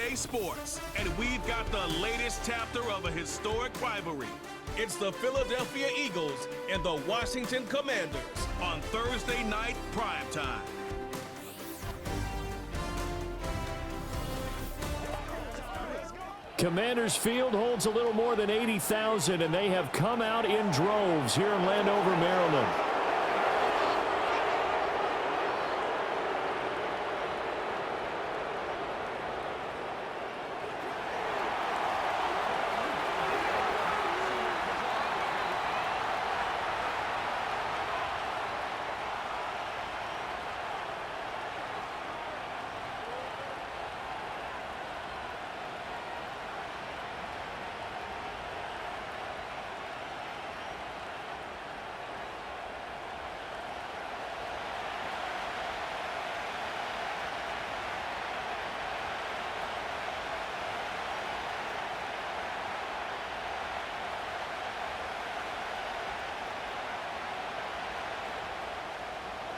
EA Sports, and we've got the latest chapter of a historic rivalry. It's the Philadelphia Eagles and the Washington Commanders on Thursday night primetime. Commanders Field holds a little more than 80,000, and they have come out in droves here in Landover, Maryland.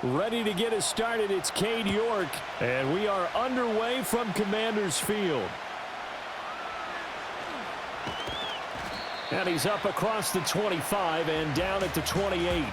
Ready to get us started, it's Cade York, and we are underway from Commanders Field. And he's up across the 25 and down at the 28.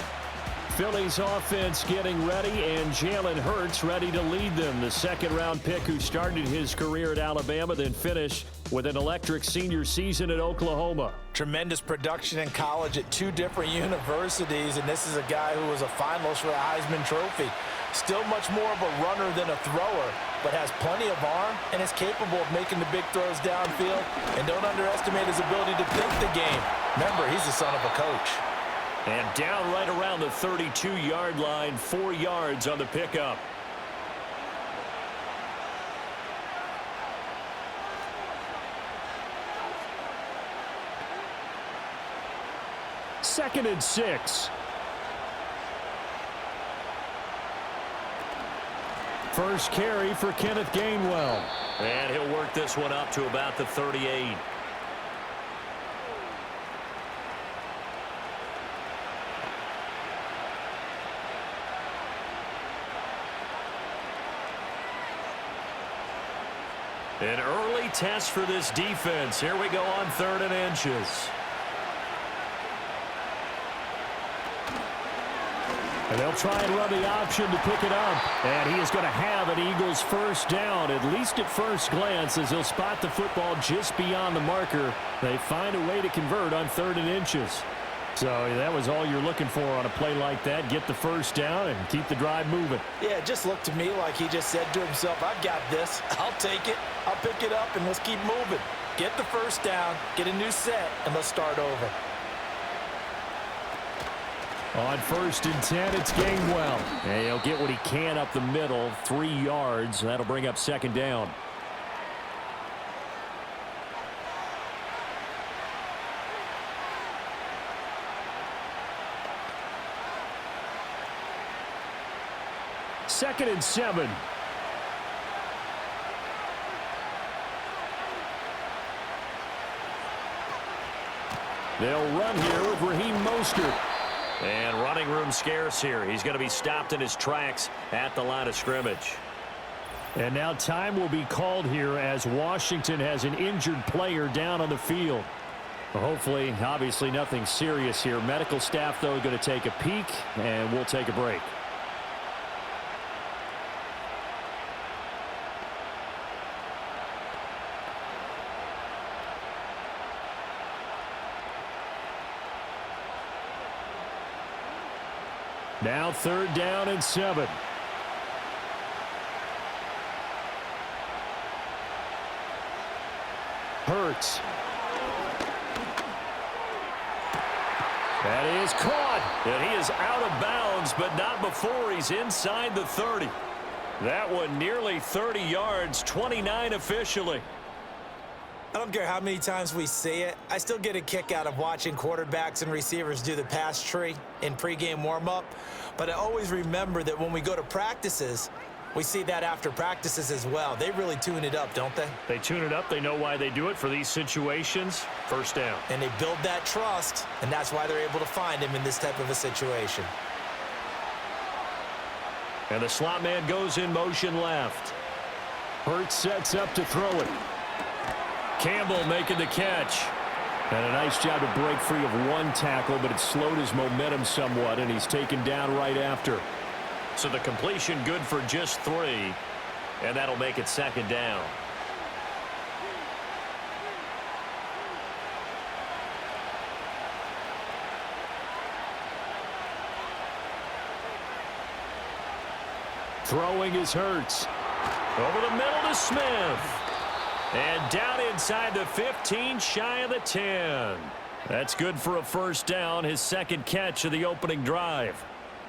Philly's offense getting ready, and Jalen Hurts ready to lead them. The second-round pick who started his career at Alabama, then finished with an electric senior season at Oklahoma. Tremendous production in college at two different universities, and this is a guy who was a finalist for the Heisman Trophy. Still much more of a runner than a thrower, but has plenty of arm and is capable of making the big throws downfield. And don't underestimate his ability to think the game. Remember, he's the son of a coach. And down right around the 32-yard line, 4 yards on the pickup. Second and 6. First carry for Kenneth Gainwell. And he'll work this one up to about the 38. An early test for this defense. Here we go on 3rd and inches. And they'll try and run the option to pick it up. And he is going to have an Eagles first down, at least at first glance, as he'll spot the football just beyond the marker. They find a way to convert on 3rd and inches. So that was all you're looking for on a play like that. Get the first down and keep the drive moving. Yeah, it just looked to me like he just said to himself, I've got this. I'll take it. I'll pick it up, and let's keep moving. Get the first down, get a new set, and let's start over. On 1st and 10, it's Gainwell. And he'll get what he can up the middle, 3 yards. That'll bring up 2nd down. Second and 7. They'll run here with Raheem Mostert. And running room scarce here. He's going to be stopped in his tracks at the line of scrimmage. And now time will be called here as Washington has an injured player down on the field. Hopefully, obviously nothing serious here. Medical staff, though, going to take a peek, and we'll take a break. Now 3rd down and 7. Hurts. That is caught. And he is out of bounds, but not before he's inside the 30. That one nearly 30 yards, 29 officially. I don't care how many times we see it. I still get a kick out of watching quarterbacks and receivers do the pass tree in pregame warm-up. But I always remember that when we go to practices, we see that after practices as well. They really tune it up, don't they? They tune it up. They know why they do it for these situations. First down. And they build that trust, and that's why they're able to find him in this type of a situation. And the slot man goes in motion left. Hurts sets up to throw it. Campbell making the catch. And a nice job to break free of one tackle, but it slowed his momentum somewhat, and he's taken down right after. So the completion good for just 3, and that'll make it 2nd down. Throwing is Hurts. Over the middle to Smith. And down inside the 15, shy of the 10. That's good for a 1st down, his 2nd catch of the opening drive.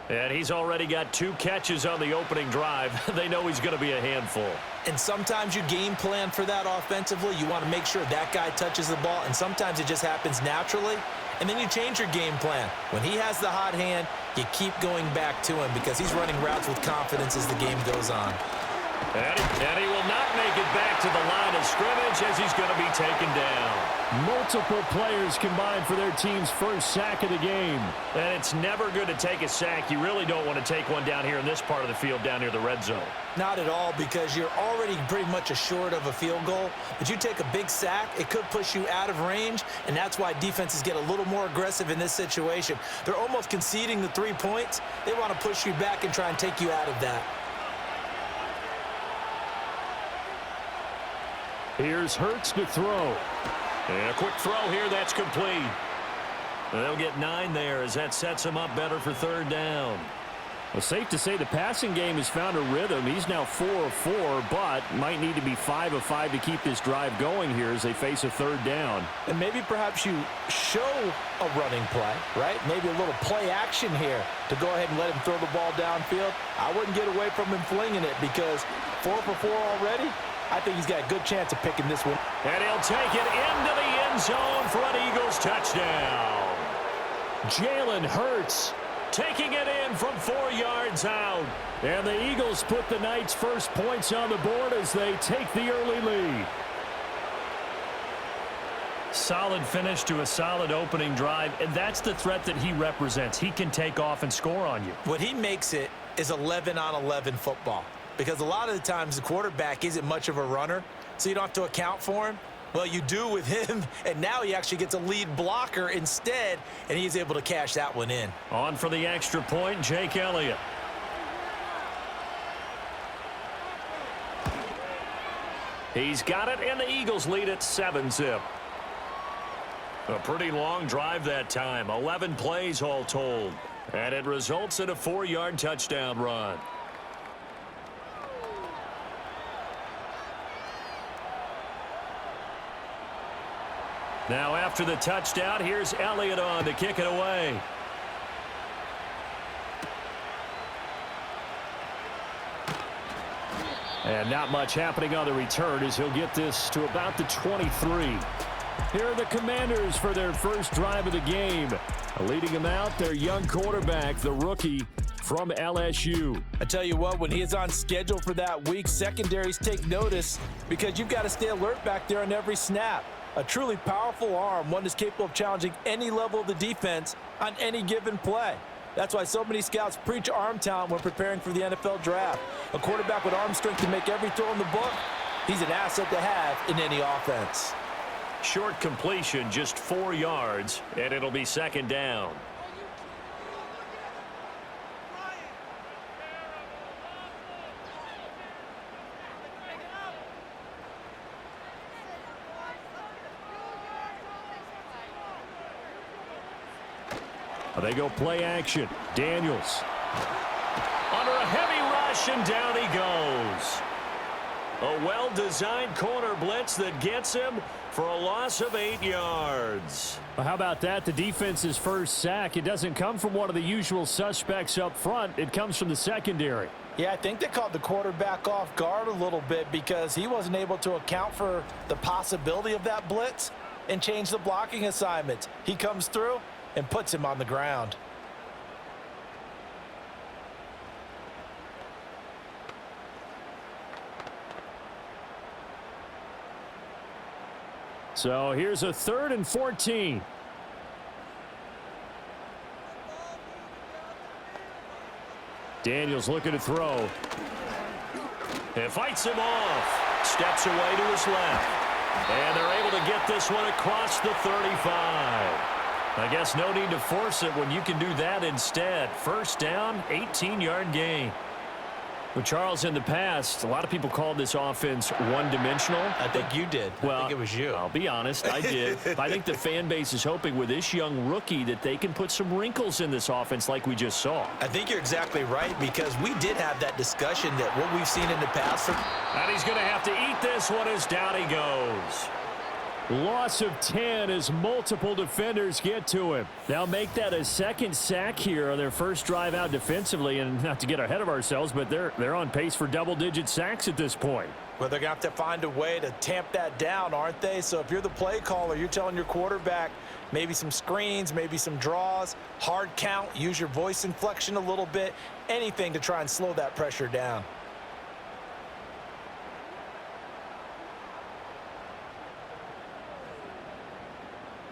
And he's already got 2 catches on the opening drive. They know he's going to be a handful. And sometimes you game plan for that offensively. You want to make sure that guy touches the ball, and sometimes it just happens naturally. And then you change your game plan. When he has the hot hand, you keep going back to him because he's running routes with confidence as the game goes on. And he will not make it back to the line of scrimmage as he's going to be taken down. Multiple players combined for their team's 1st sack of the game. And it's never good to take a sack. You really don't want to take one down here in this part of the field down near the red zone. Not at all, because you're already pretty much assured of a field goal. But you take a big sack, it could push you out of range, and that's why defenses get a little more aggressive in this situation. They're almost conceding the 3 points. They want to push you back and try and take you out of that. Here's Hurts to throw. And a quick throw here, that's complete. They'll get 9 there as that sets him up better for 3rd down. Well, safe to say the passing game has found a rhythm. He's now 4 of 4, but might need to be 5 of 5 to keep this drive going here as they face a 3rd down. And maybe perhaps you show a running play, right? Maybe a little play action here to go ahead and let him throw the ball downfield. I wouldn't get away from him flinging it because 4 for 4 already. I think he's got a good chance of picking this one. And he'll take it into the end zone for an Eagles touchdown. Jalen Hurts taking it in from 4 yards out. And the Eagles put the night's first points on the board as they take the early lead. Solid finish to a solid opening drive, and that's the threat that he represents. He can take off and score on you. What he makes it is 11-on-11 football. Because a lot of the times the quarterback isn't much of a runner, so you don't have to account for him. Well, you do with him, and now he actually gets a lead blocker instead, and he's able to cash that one in. On for the extra point, Jake Elliott. He's got it, and the Eagles lead at 7-zip. A pretty long drive that time, 11 plays all told. And it results in a 4-yard touchdown run. Now after the touchdown, here's Elliott on to kick it away. And not much happening on the return as he'll get this to about the 23. Here are the Commanders for their first drive of the game. Leading them out, their young quarterback, the rookie from LSU. I tell you what, when he is on schedule for that week, secondaries take notice because you've got to stay alert back there on every snap. A truly powerful arm, one that's capable of challenging any level of the defense on any given play. That's why so many scouts preach arm talent when preparing for the NFL draft. A quarterback with arm strength to make every throw in the book, he's an asset to have in any offense. Short completion, just 4 yards, and it'll be 2nd down. They go play action. Daniels. Under a heavy rush, and down he goes. A well-designed corner blitz that gets him for a loss of 8 yards. Well, how about that? The defense's first sack. It doesn't come from one of the usual suspects up front. It comes from the secondary. Yeah, I think they caught the quarterback off guard a little bit because he wasn't able to account for the possibility of that blitz and change the blocking assignments. He comes through and puts him on the ground. So here's a 3rd and 14. Daniels looking to throw. And fights him off. Steps away to his left. And they're able to get this one across the 35. I guess no need to force it when you can do that instead. First down, 18-yard gain. Well, Charles, in the past, a lot of people called this offense one-dimensional. I think you did. Well, I think it was you. I'll be honest, I did. I think the fan base is hoping with this young rookie that they can put some wrinkles in this offense like we just saw. I think you're exactly right, because we did have that discussion that what we've seen in the past. And he's going to have to eat this one as down he goes. Loss of 10 as multiple defenders get to him. They'll make that a second sack here on their first drive out defensively, and not to get ahead of ourselves, but they're on pace for double-digit sacks at this point. Well, they're going to have to find a way to tamp that down, aren't they? So if you're the play caller, you're telling your quarterback maybe some screens, maybe some draws, hard count, use your voice inflection a little bit, anything to try and slow that pressure down.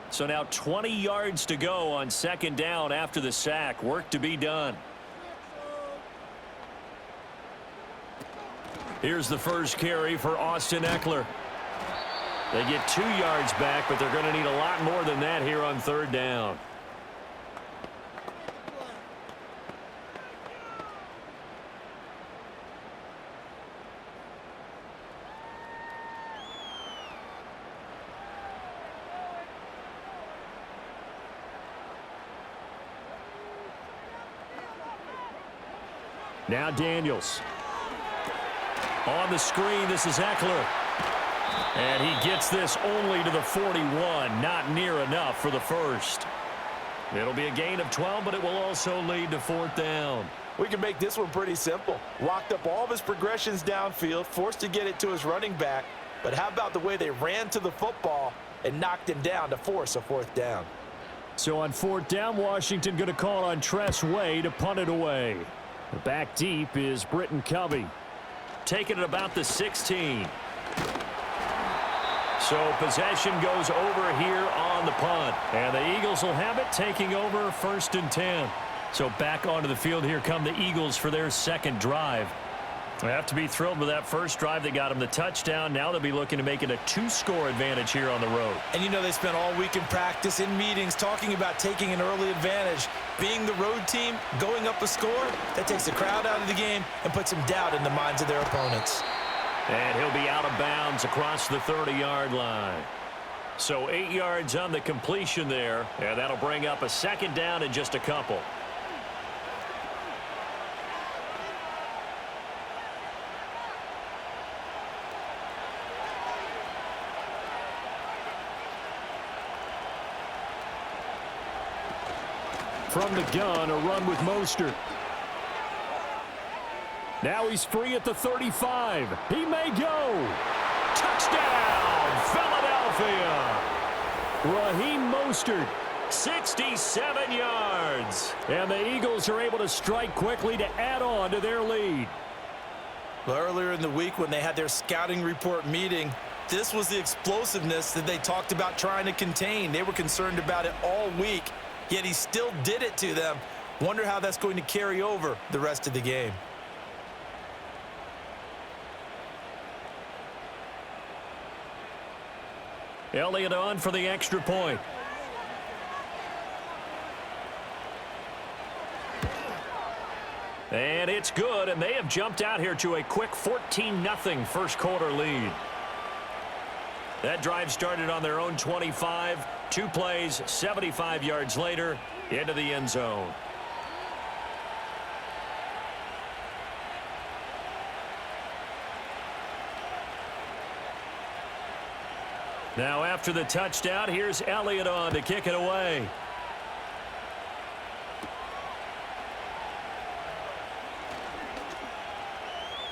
So now 20 yards to go on second down after the sack. Work to be done. Here's the first carry for Austin Eckler. They get 2 yards back, but they're going to need a lot more than that here on third down. Now Daniels. On the screen, this is Eckler. And he gets this only to the 41. Not near enough for the first. It'll be a gain of 12, but it will also lead to fourth down. We can make this one pretty simple. Locked up all of his progressions downfield, forced to get it to his running back. But how about the way they ran to the football and knocked him down to force a fourth down? So on fourth down, Washington going to call on Tress Way to punt it away. Back deep is Britton Covey. Taking it about the 16. So possession goes over here on the punt. And the Eagles will have it, taking over first and 10. So back onto the field here come the Eagles for their second drive. They have to be thrilled with that first drive. They got them the touchdown. Now they'll be looking to make it a 2-score advantage here on the road. And you know, they spent all week in practice, in meetings, talking about taking an early advantage. Being the road team, going up a score, that takes the crowd out of the game and puts some doubt in the minds of their opponents. And he'll be out of bounds across the 30-yard line. So 8 yards on the completion there, and that'll bring up a second down in just a couple. From the gun, a run with Mostert. Now he's free at the 35. He may go. Touchdown, Philadelphia. Raheem Mostert. 67 yards. And the Eagles are able to strike quickly to add on to their lead. Well, earlier in the week when they had their scouting report meeting, this was the explosiveness that they talked about trying to contain. They were concerned about it all week, yet he still did it to them. Wonder how that's going to carry over the rest of the game. Elliott on for the extra point. And it's good, and they have jumped out here to a quick 14-0 first quarter lead. That drive started on their own 25. 2 plays, 75 yards later, into the end zone. Now after the touchdown, here's Elliott on to kick it away.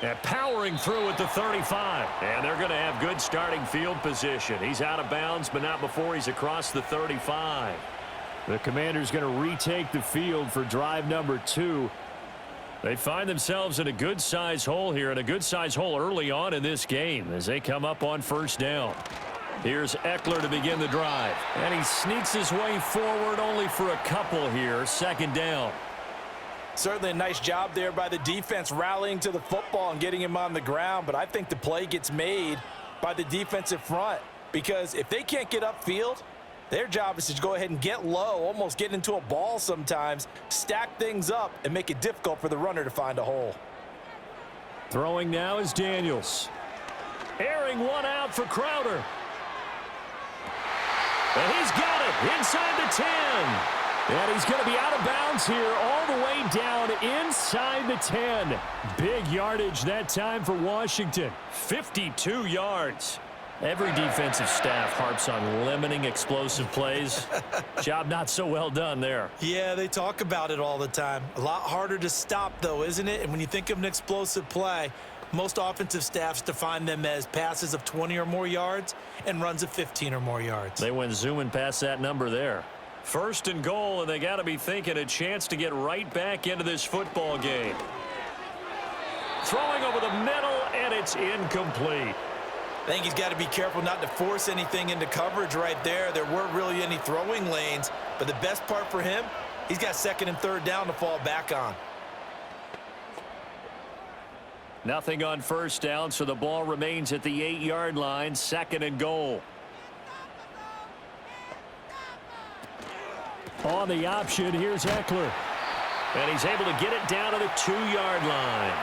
And powering through at the 35. And they're going to have good starting field position. He's out of bounds, but not before he's across the 35. The Commanders going to retake the field for drive number 2. They find themselves in a good-sized hole here, and a good-sized hole early on in this game as they come up on first down. Here's Eckler to begin the drive. And he sneaks his way forward only for a couple here. Second down. Certainly a nice job there by the defense rallying to the football and getting him on the ground, but I think the play gets made by the defensive front. because if they can't get upfield, their job is to go ahead and get low, almost get into a ball sometimes, stack things up, and make it difficult for the runner to find a hole. Throwing now is Daniels. Airing one out for Crowder. And he's got it inside the 10. And he's going to be out of bounds here all the way down inside the 10. Big yardage that time for Washington. 52 yards. Every defensive staff harps on limiting explosive plays. Job not so well done there. Yeah, they talk about it all the time. A lot harder to stop, though, isn't it? And when you think of an explosive play, most offensive staffs define them as passes of 20 or more yards and runs of 15 or more yards. They went zooming past that number there. First and goal, and they got to be thinking a chance to get right back into this football game. Throwing over the middle, and it's incomplete. I think he's got to be careful not to force anything into coverage right there. There weren't really any throwing lanes, but the best part for him, he's got second and third down to fall back on. Nothing on first down, so the ball remains at the 8-yard line, second and goal. On the option, here's Eckler. And he's able to get it down to the 2-yard line.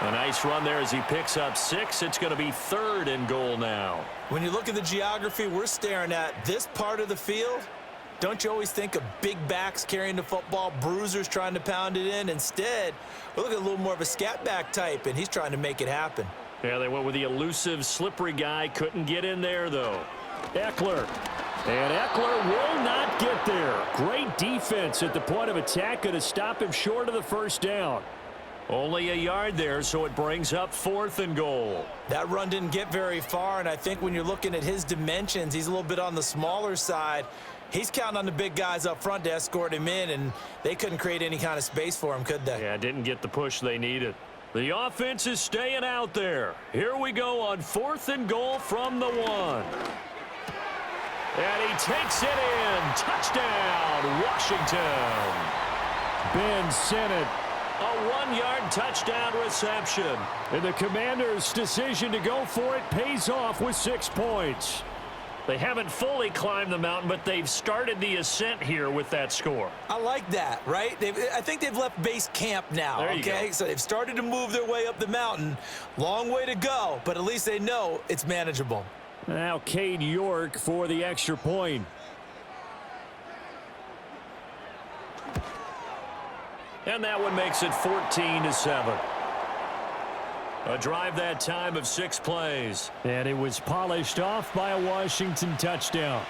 A nice run there as he picks up 6. It's going to be third and goal now. When you look at the geography we're staring at, this part of the field, don't you always think of big backs carrying the football, bruisers trying to pound it in? Instead, we're looking at a little more of a scat back type, and he's trying to make it happen. Yeah, they went with the elusive, slippery guy. Couldn't get in there, though. Eckler. And Eckler will not get there. Great defense at the point of attack. Going to stop him short of the first down. Only a yard there, so it brings up fourth and goal. That run didn't get very far, and I think when you're looking at his dimensions, he's a little bit on the smaller side. He's counting on the big guys up front to escort him in, and they couldn't create any kind of space for him, could they? Yeah, didn't get the push they needed. The offense is staying out there. Here we go on fourth and goal from the 1. And he takes it in. Touchdown, Washington. Ben Sinnott. A 1-yard touchdown reception. And the Commanders' decision to go for it pays off with 6 points. They haven't fully climbed the mountain, but they've started the ascent here with that score. I like that, right? I think they've left base camp now, there you okay? go. So they've started to move their way up the mountain. Long way to go, but at least they know it's manageable. Now Cade York for the extra point. And that one makes it 14-7. A drive that time of 6 plays. And it was polished off by a Washington touchdown.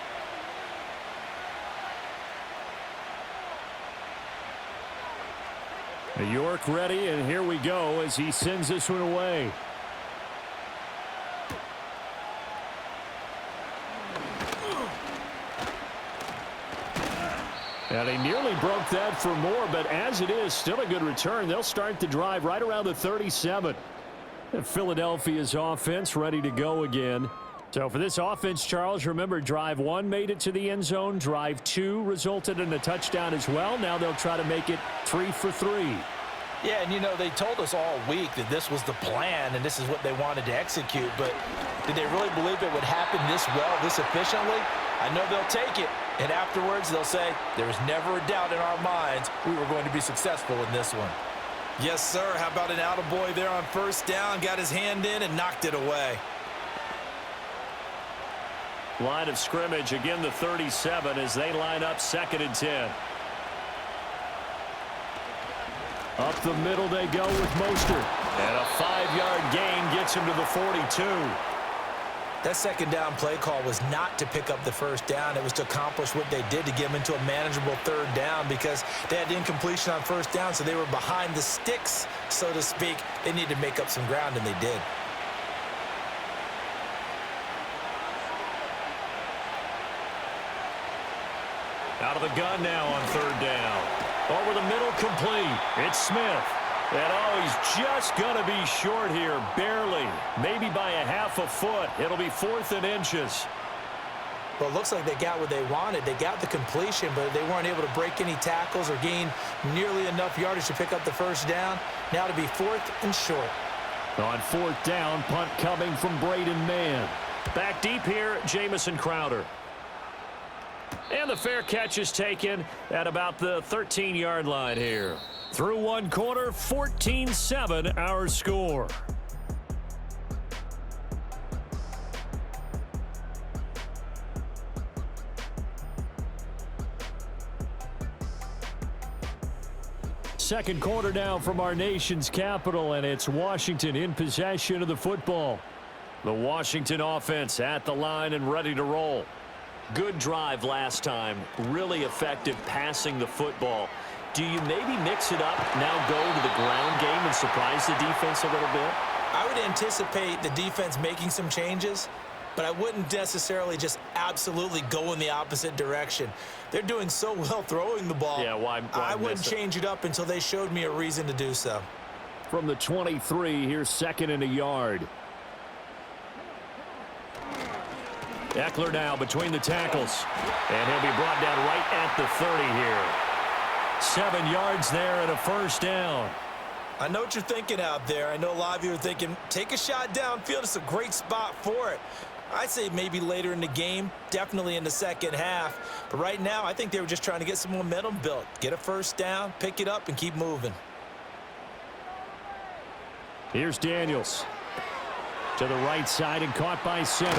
York ready, and here we go as he sends this one away. And he nearly broke that for more, but as it is, still a good return. They'll start the drive right around the 37. And Philadelphia's offense ready to go again. So for this offense, Charles, remember, drive 1 made it to the end zone. Drive 2 resulted in a touchdown as well. Now they'll try to make it 3 for 3. Yeah, and you know, they told us all week that this was the plan and this is what they wanted to execute, but did they really believe it would happen this well, this efficiently? I know they'll take it, and afterwards they'll say, there was never a doubt in our minds we were going to be successful in this one. Yes, sir. How about an attaboy there on first down, got his hand in and knocked it away. Line of scrimmage, again the 37 as they line up 2nd and 10. Up the middle they go with Mostert. And a 5-yard gain gets him to the 42. That second down play call was not to pick up the first down. It was to accomplish what they did to get them into a manageable third down because they had incompletion on first down, so they were behind the sticks, so to speak. They needed to make up some ground, and they did. Out of the gun now on third down. Over the middle, complete. It's Smith. And oh, he's just going to be short here, barely. Maybe by a half a foot. It'll be 4th and inches. Well, it looks like they got what they wanted. They got the completion, but they weren't able to break any tackles or gain nearly enough yardage to pick up the first down. Now to be 4th and short. On 4th down, punt coming from Braden Mann. Back deep here, Jamison Crowder. And the fair catch is taken at about the 13-yard line here. Through one quarter, 14-7 our score. Second quarter now from our nation's capital, and it's Washington in possession of the football. The Washington offense at the line and ready to roll. Good drive last time. Really effective passing the football. Do you maybe mix it up, now go to the ground game and surprise the defense a little bit? I would anticipate the defense making some changes, but I wouldn't necessarily just absolutely go in the opposite direction. They're doing so well throwing the ball. Yeah, why I wouldn't change it up until they showed me a reason to do so. From the 23, here's second and a yard. Eckler now between the tackles. And he'll be brought down right at the 30 here. 7 yards there and a first down. I know what you're thinking out there. I know a lot of you are thinking, take a shot downfield. It's a great spot for it. I'd say maybe later in the game, definitely in the second half. But right now, I think they were just trying to get some momentum built. Get a first down, pick it up, and keep moving. Here's Daniels. To the right side and caught by 7.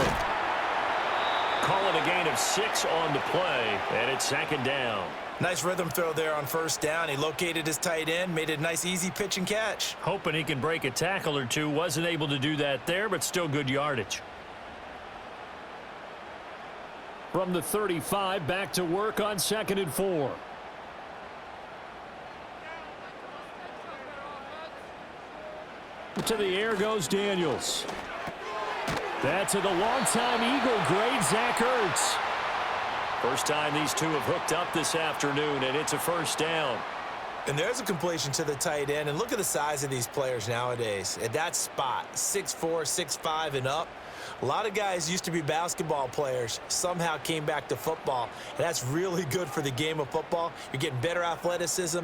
Call it a gain of 6 on the play, and it's second down. Nice rhythm throw there on first down. He located his tight end, made it a nice, easy pitch and catch. Hoping he can break a tackle or two. Wasn't able to do that there, but still good yardage. From the 35, back to work on 2nd and 4. To the air goes Daniels. That's to the longtime Eagle great Zach Ertz. First time these two have hooked up this afternoon, and it's a first down. And there's a completion to the tight end. And look at the size of these players nowadays. At that spot, 6'4", 6'5", and up. A lot of guys used to be basketball players, somehow came back to football. And that's really good for the game of football. You're getting better athleticism,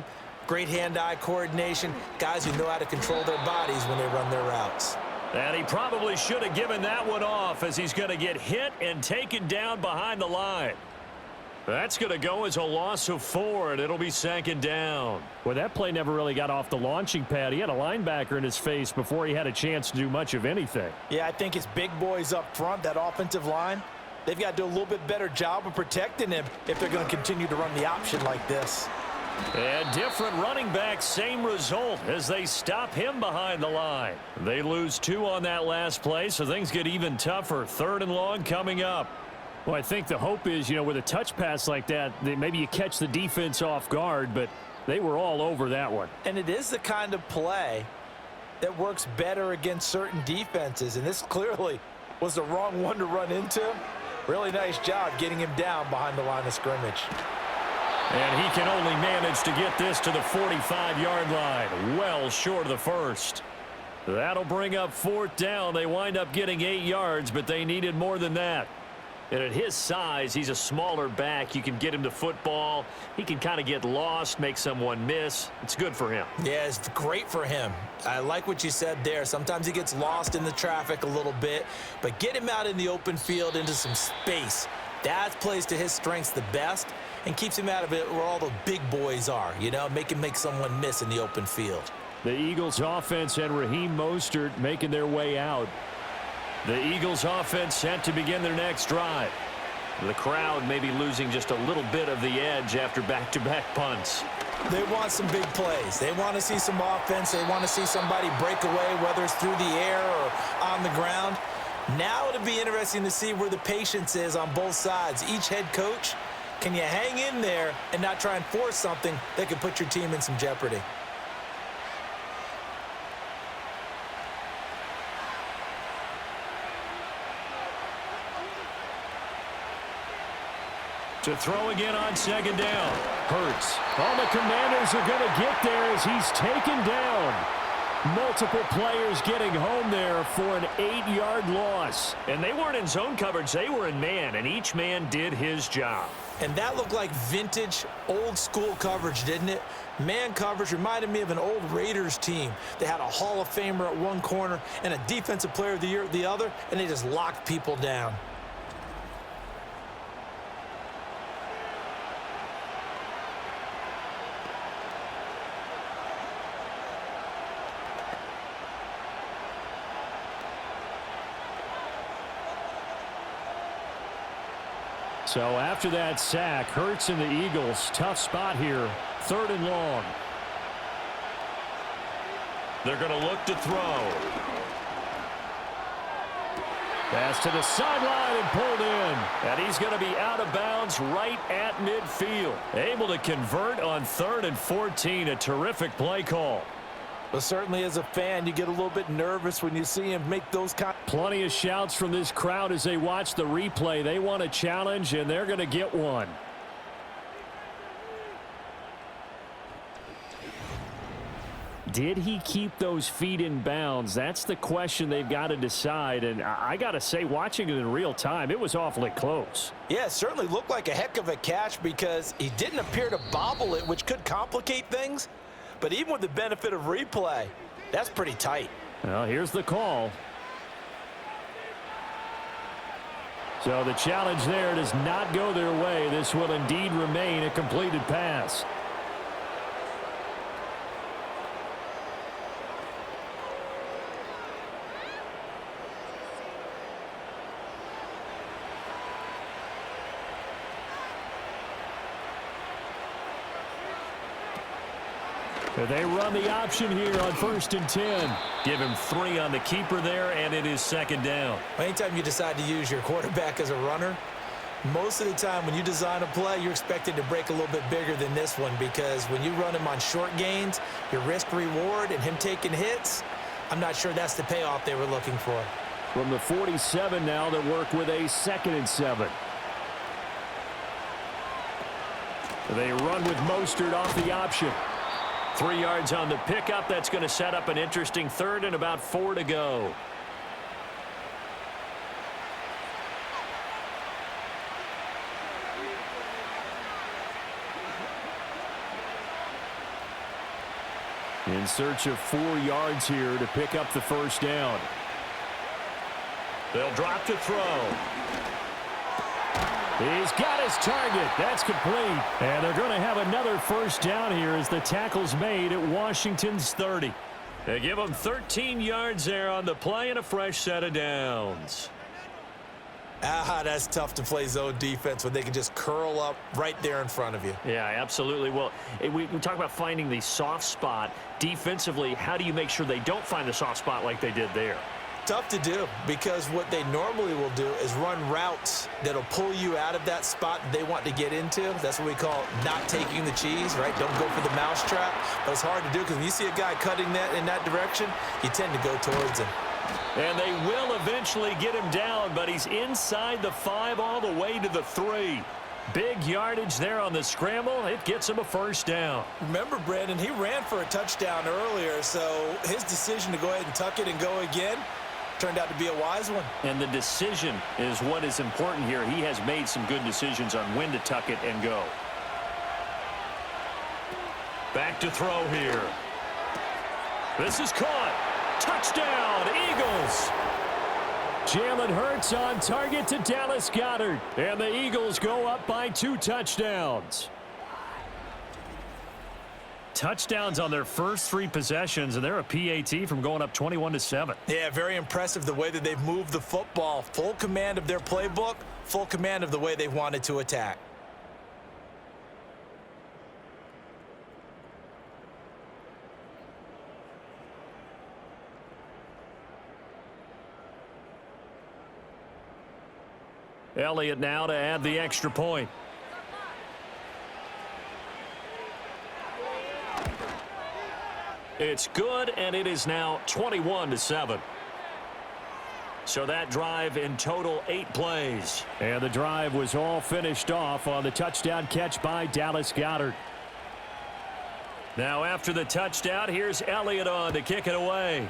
great hand-eye coordination, guys who know how to control their bodies when they run their routes. And he probably should have given that one off, as he's going to get hit and taken down behind the line. That's going to go as a loss of 4, and it'll be second down. Well, that play never really got off the launching pad. He had a linebacker in his face before he had a chance to do much of anything. Yeah, I think it's big boys up front, that offensive line. They've got to do a little bit better job of protecting him if they're going to continue to run the option like this. And different running back, same result as they stop him behind the line. They lose 2 on that last play, so things get even tougher. 3rd and long coming up. Well, I think the hope is, with a touch pass like that, maybe you catch the defense off guard, but they were all over that one. And it is the kind of play that works better against certain defenses, and this clearly was the wrong one to run into. Really nice job getting him down behind the line of scrimmage. And he can only manage to get this to the 45-yard line, well short of the first. That'll bring up 4th down. They wind up getting 8 yards, but they needed more than that. And at his size, he's a smaller back. You can get him to football. He can kind of get lost, make someone miss. It's good for him. Yeah, it's great for him. I like what you said there. Sometimes he gets lost in the traffic a little bit, but get him out in the open field into some space. That plays to his strengths the best and keeps him out of it where all the big boys are, make him make someone miss in the open field. The Eagles offense and Raheem Mostert making their way out. The Eagles offense set to begin their next drive. The crowd may be losing just a little bit of the edge after back-to-back punts. They want some big plays. They want to see some offense. They want to see somebody break away, whether it's through the air or on the ground. Now it'll be interesting to see where the patience is on both sides. Each head coach, can you hang in there and not try and force something that could put your team in some jeopardy? To throw again on 2nd down. Hurts. All the Commanders are going to get there as he's taken down. Multiple players getting home there for an 8-yard loss. And they weren't in zone coverage. They were in man, and each man did his job. And that looked like vintage, old-school coverage, didn't it? Man coverage reminded me of an old Raiders team. They had a Hall of Famer at one corner and a Defensive Player of the Year at the other, and they just locked people down. So after that sack, Hurts and the Eagles, tough spot here, 3rd and long. They're going to look to throw. Pass to the sideline and pulled in. And he's going to be out of bounds right at midfield. Able to convert on 3rd and 14, a terrific play call. But certainly as a fan, you get a little bit nervous when you see him make those kind. Plenty of shouts from this crowd as they watch the replay. They want a challenge, and they're going to get one. Did he keep those feet in bounds? That's the question they've got to decide. And I got to say, watching it in real time, it was awfully close. Yeah, it certainly looked like a heck of a catch because he didn't appear to bobble it, which could complicate things. But even with the benefit of replay, that's pretty tight. Well, here's the call. So the challenge there does not go their way. This will indeed remain a completed pass. They run the option here on 1st and 10. Give him 3 on the keeper there, and it is 2nd down. Anytime you decide to use your quarterback as a runner, most of the time when you design a play, you're expected to break a little bit bigger than this one because when you run him on short gains, your risk-reward and him taking hits, I'm not sure that's the payoff they were looking for. From the 47 now, they work with a 2nd and 7. They run with Mostert off the option. 3 yards on the pickup. That's going to set up an interesting 3rd and about 4 to go. In search of 4 yards here to pick up the 1st down. They'll drop to throw. He's got his target. That's complete. And they're going to have another 1st down here as the tackle's made at Washington's 30. They give them 13 yards there on the play and a fresh set of downs. That's tough to play zone defense when they can just curl up right there in front of you. Yeah, absolutely. Well, we talk about finding the soft spot. Defensively, how do you make sure they don't find the soft spot like they did there? Tough to do because what they normally will do is run routes that'll pull you out of that spot they want to get into. That's what we call not taking the cheese, right? Don't go for the mousetrap. But it's hard to do because when you see a guy cutting that in that direction, you tend to go towards him. And they will eventually get him down, but he's inside the 5 all the way to the 3. Big yardage there on the scramble. It gets him a 1st down. Remember, Brandon, he ran for a touchdown earlier, so his decision to go ahead and tuck it and go again turned out to be a wise one. And the decision is what is important here. He has made some good decisions on when to tuck it and go. Back to throw here. This is caught. Touchdown, Eagles. Jalen Hurts on target to Dallas Goedert. And the Eagles go up by 2 touchdowns. Touchdowns on their first 3 possessions, and they're a PAT from going up 21-7. Yeah, very impressive the way that they've moved the football. Full command of their playbook, full command of the way they wanted to attack. Elliott now to add the extra point. It's good, and it is now 21-7. So that drive in total 8 plays. And the drive was all finished off on the touchdown catch by Dallas Goedert. Now after the touchdown, here's Elliott on to kick it away.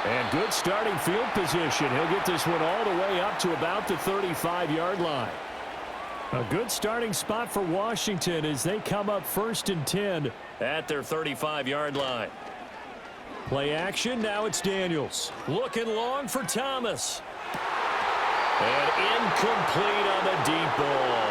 And good starting field position. He'll get this one all the way up to about the 35-yard line. A good starting spot for Washington as they come up 1st and 10 at their 35-yard line. Play action, now it's Daniels. Looking long for Thomas. And incomplete on the deep ball.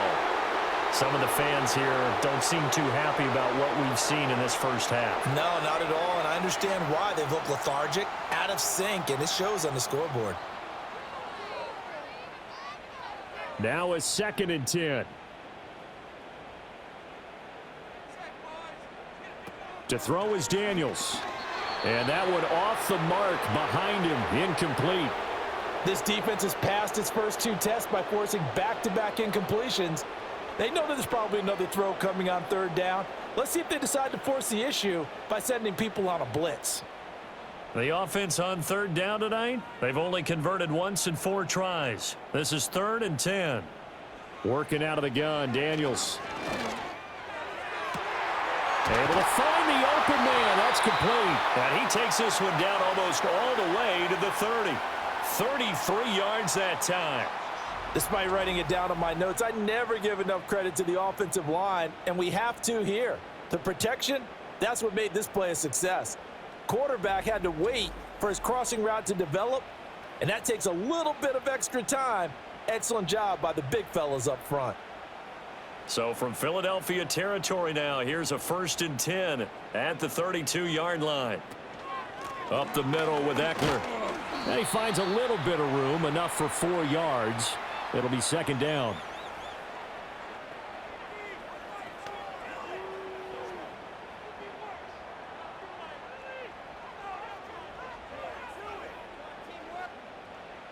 Some of the fans here don't seem too happy about what we've seen in this first half. No, not at all, and I understand why. They've looked lethargic, out of sync, and it shows on the scoreboard. Now a 2nd and 10. To throw is Daniels. And that one off the mark behind him, incomplete. This defense has passed its first 2 tests by forcing back-to-back incompletions. They know there's probably another throw coming on 3rd down. Let's see if they decide to force the issue by sending people on a blitz. The offense on 3rd down tonight, they've only converted once in 4 tries. This is 3rd and 10. Working out of the gun, Daniels. Able to find the open man. That's complete. And he takes this one down almost all the way to the 30. 33 yards that time. Despite writing it down on my notes, I never give enough credit to the offensive line, and we have to here. The protection, that's what made this play a success. Quarterback had to wait for his crossing route to develop, and that takes a little bit of extra time. Excellent job by the big fellas up front. So from Philadelphia territory now, here's a 1st and 10 at the 32-yard line. Up the middle with Eckler. And he finds a little bit of room, enough for 4 yards. It'll be 2nd down.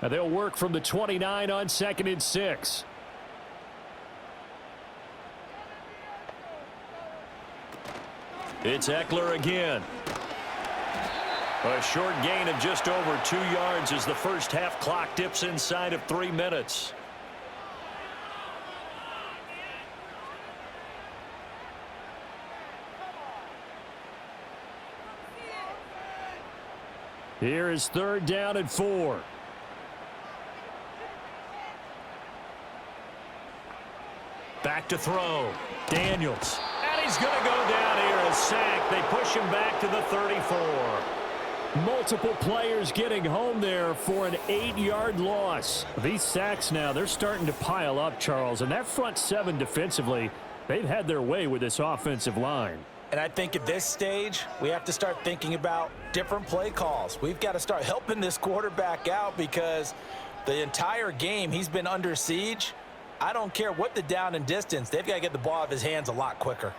And they'll work from the 29 on 2nd and 6. It's Eckler again. A short gain of just over 2 yards as the first half clock dips inside of 3 minutes. Here is 3rd down and 4. Back to throw. Daniels. And he's going to go down here. A sack. They push him back to the 34. Multiple players getting home there for an 8-yard loss. These sacks now, they're starting to pile up, Charles. And that front 7 defensively, they've had their way with this offensive line. And I think at this stage, we have to start thinking about different play calls. We've got to start helping this quarterback out because the entire game he's been under siege. I don't care what the down and distance. They've got to get the ball out of his hands a lot quicker.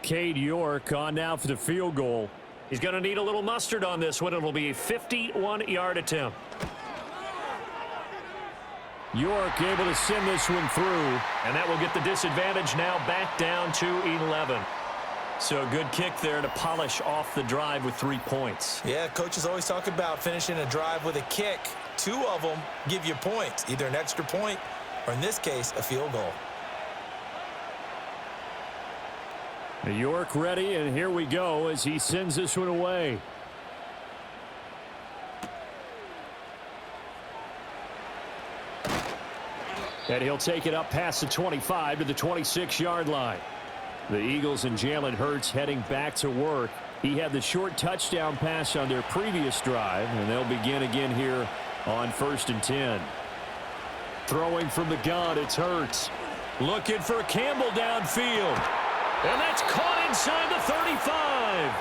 Cade York on now for the field goal. He's going to need a little mustard on this one. It'll be a 51-yard attempt. York able to send this one through, and that will get the disadvantage now back down to 11. So a good kick there to polish off the drive with 3 points. Yeah, coaches always talk about finishing a drive with a kick. 2 of them give you points, either an extra point or, in this case, a field goal. York ready, and here we go as he sends this one away. And he'll take it up past the 25 to the 26-yard line. The Eagles and Jalen Hurts heading back to work. He had the short touchdown pass on their previous drive, and they'll begin again here on 1st and 10. Throwing from the gun, it's Hurts. Looking for Campbell downfield. And that's caught inside the 35.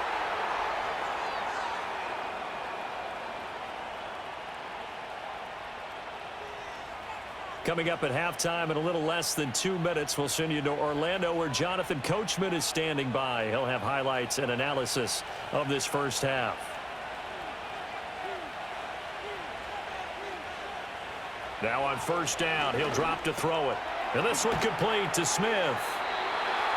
Coming up at halftime in a little less than 2 minutes, we'll send you to Orlando where Jonathan Coachman is standing by. He'll have highlights and analysis of this first half. Now on 1st down, he'll drop to throw it. And this one complete to Smith.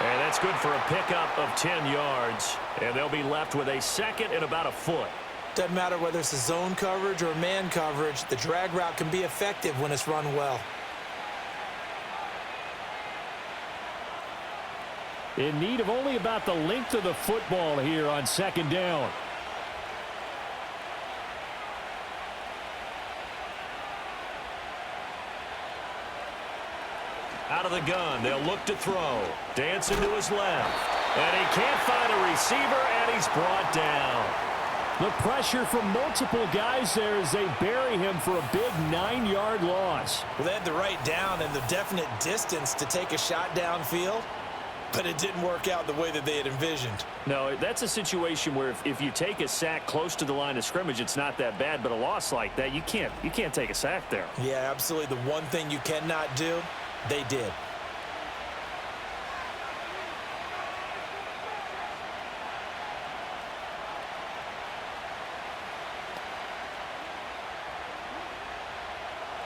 And that's good for a pickup of 10 yards. And they'll be left with a 2nd and about a foot. Doesn't matter whether it's a zone coverage or man coverage, the drag route can be effective when it's run well. in need of only about the length of the football here on second down. Out of the gun, they'll look to throw. Dancing to his left. And he can't find a receiver, and he's brought down. The pressure from multiple guys there as they bury him for a big 9-yard loss. Well, they had the right down and the definite distance to take a shot downfield, but it didn't work out the way that they had envisioned. No, that's a situation where if you take a sack close to the line of scrimmage, it's not that bad, but a loss like that, you can't take a sack there. Yeah, absolutely. The one thing you cannot do, they did.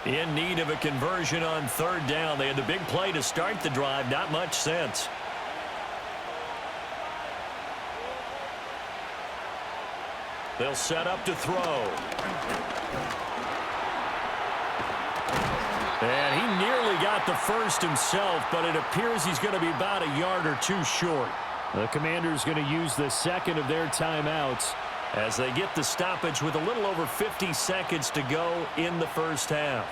In need of a conversion on third down. They had the big play to start the drive. Not much sense. They'll set up to throw. And he nearly got the first himself, but it appears he's going to be about a yard or two short. The Commanders going to use the second of their timeouts as they get the stoppage with a little over 50 seconds to go in the first half.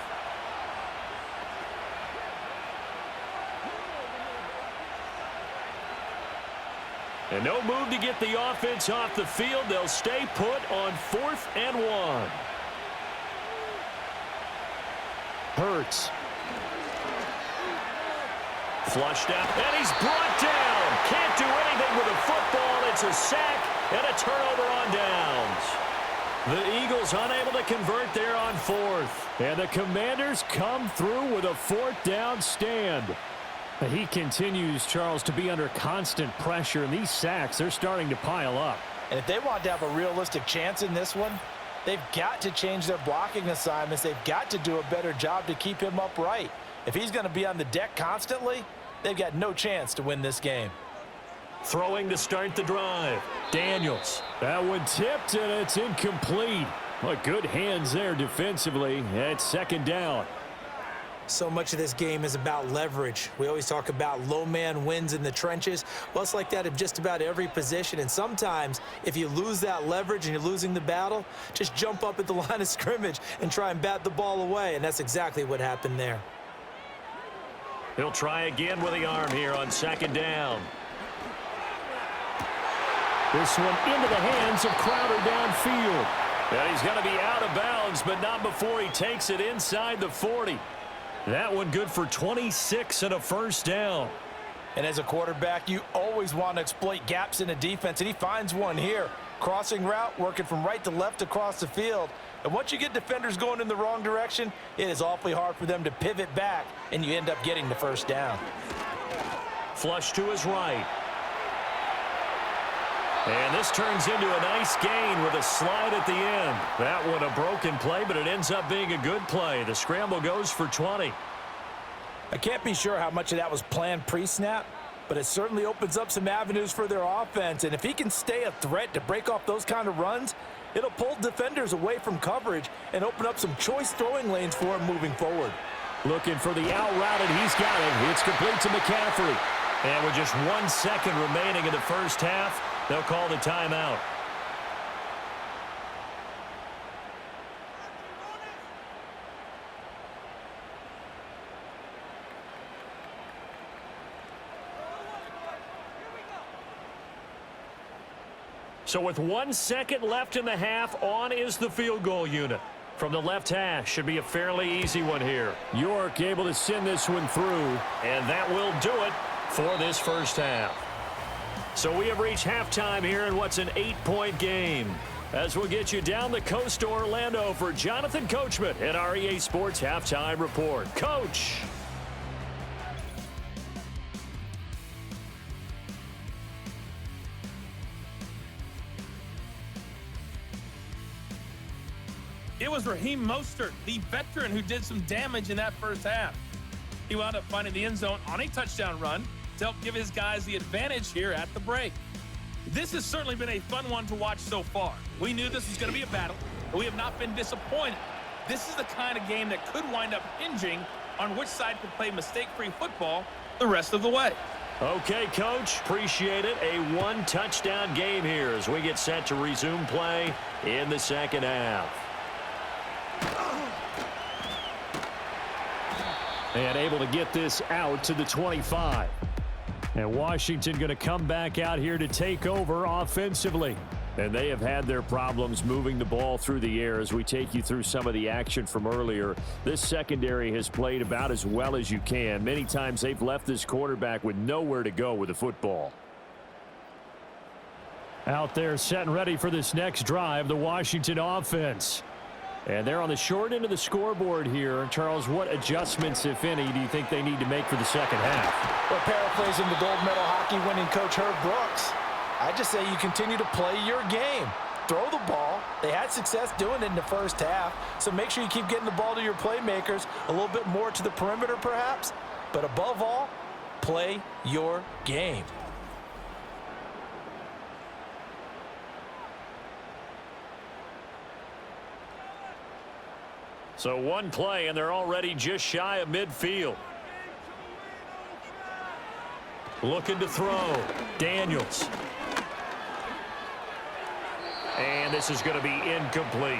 And no move to get the offense off the field. They'll stay put on 4th and 1. Hurts. Flushed out, and he's brought down. Can't do anything with a football. It's a sack and a turnover on downs. The Eagles unable to convert there on 4th. And the Commanders come through with a 4th down stand. He continues, Charles, to be under constant pressure, and these sacks, they're starting to pile up. And if they want to have a realistic chance in this one, they've got to change their blocking assignments. They've got to do a better job to keep him upright. If he's going to be on the deck constantly, they've got no chance to win this game. Throwing to start the drive. Daniels. That one tipped, and it's incomplete. But good hands there defensively at second down. So much of this game is about leverage. We always talk about low man wins in the trenches. Well, it's like that in just about every position. And sometimes, if you lose that leverage and you're losing the battle, just jump up at the line of scrimmage and try and bat the ball away. And that's exactly what happened there. He'll try again with the arm here on second down. This one into the hands of Crowder downfield. And he's going to be out of bounds, but not before he takes it inside the 40. That one good for 26 and a first down. And as a quarterback, you always want to exploit gaps in a defense, and he finds one here. Crossing route, working from right to left across the field. And once you get defenders going in the wrong direction, it is awfully hard for them to pivot back, and you end up getting the first down. Flush to his right. And this turns into a nice gain with a slide at the end. That one a broken play, but it ends up being a good play. The scramble goes for 20. I can't be sure how much of that was planned pre-snap, but it certainly opens up some avenues for their offense. And if he can stay a threat to break off those kind of runs, it'll pull defenders away from coverage and open up some choice throwing lanes for him moving forward. Looking for the out route, and he's got it. It's complete to McCaffrey. And with just 1 second remaining in the first half, they'll call the timeout. So with 1 second left in the half, on is the field goal unit. From the left hash, should be a fairly easy one here. York able to send this one through. And that will do it for this first half. So we have reached halftime here in what's an 8-point game. As we'll get you down the coast to Orlando for Jonathan Coachman at our EA Sports Halftime Report. Coach. It was Raheem Mostert, the veteran who did some damage in that first half. He wound up finding the end zone on a touchdown run to help give his guys the advantage here at the break. This has certainly been a fun one to watch so far. We knew this was going to be a battle, but we have not been disappointed. This is the kind of game that could wind up hinging on which side could play mistake-free football the rest of the way. Okay, Coach, appreciate it. A one-touchdown game here as we get set to resume play in the second half. And able to get this out to the 25. And Washington going to come back out here to take over offensively. And they have had their problems moving the ball through the air as we take you through some of the action from earlier. This secondary has played about as well as you can. Many times they've left this quarterback with nowhere to go with the football. Out there set and ready for this next drive, the Washington offense. And they're on the short end of the scoreboard here. Charles, what adjustments, if any, do you think they need to make for the second half? Well, paraphrasing the gold medal hockey winning coach Herb Brooks, I just say you continue to play your game. Throw the ball. They had success doing it in the first half, so make sure you keep getting the ball to your playmakers, a little bit more to the perimeter perhaps, but above all, play your game. So one play, and they're already just shy of midfield. Looking to throw. Daniels. And this is going to be incomplete.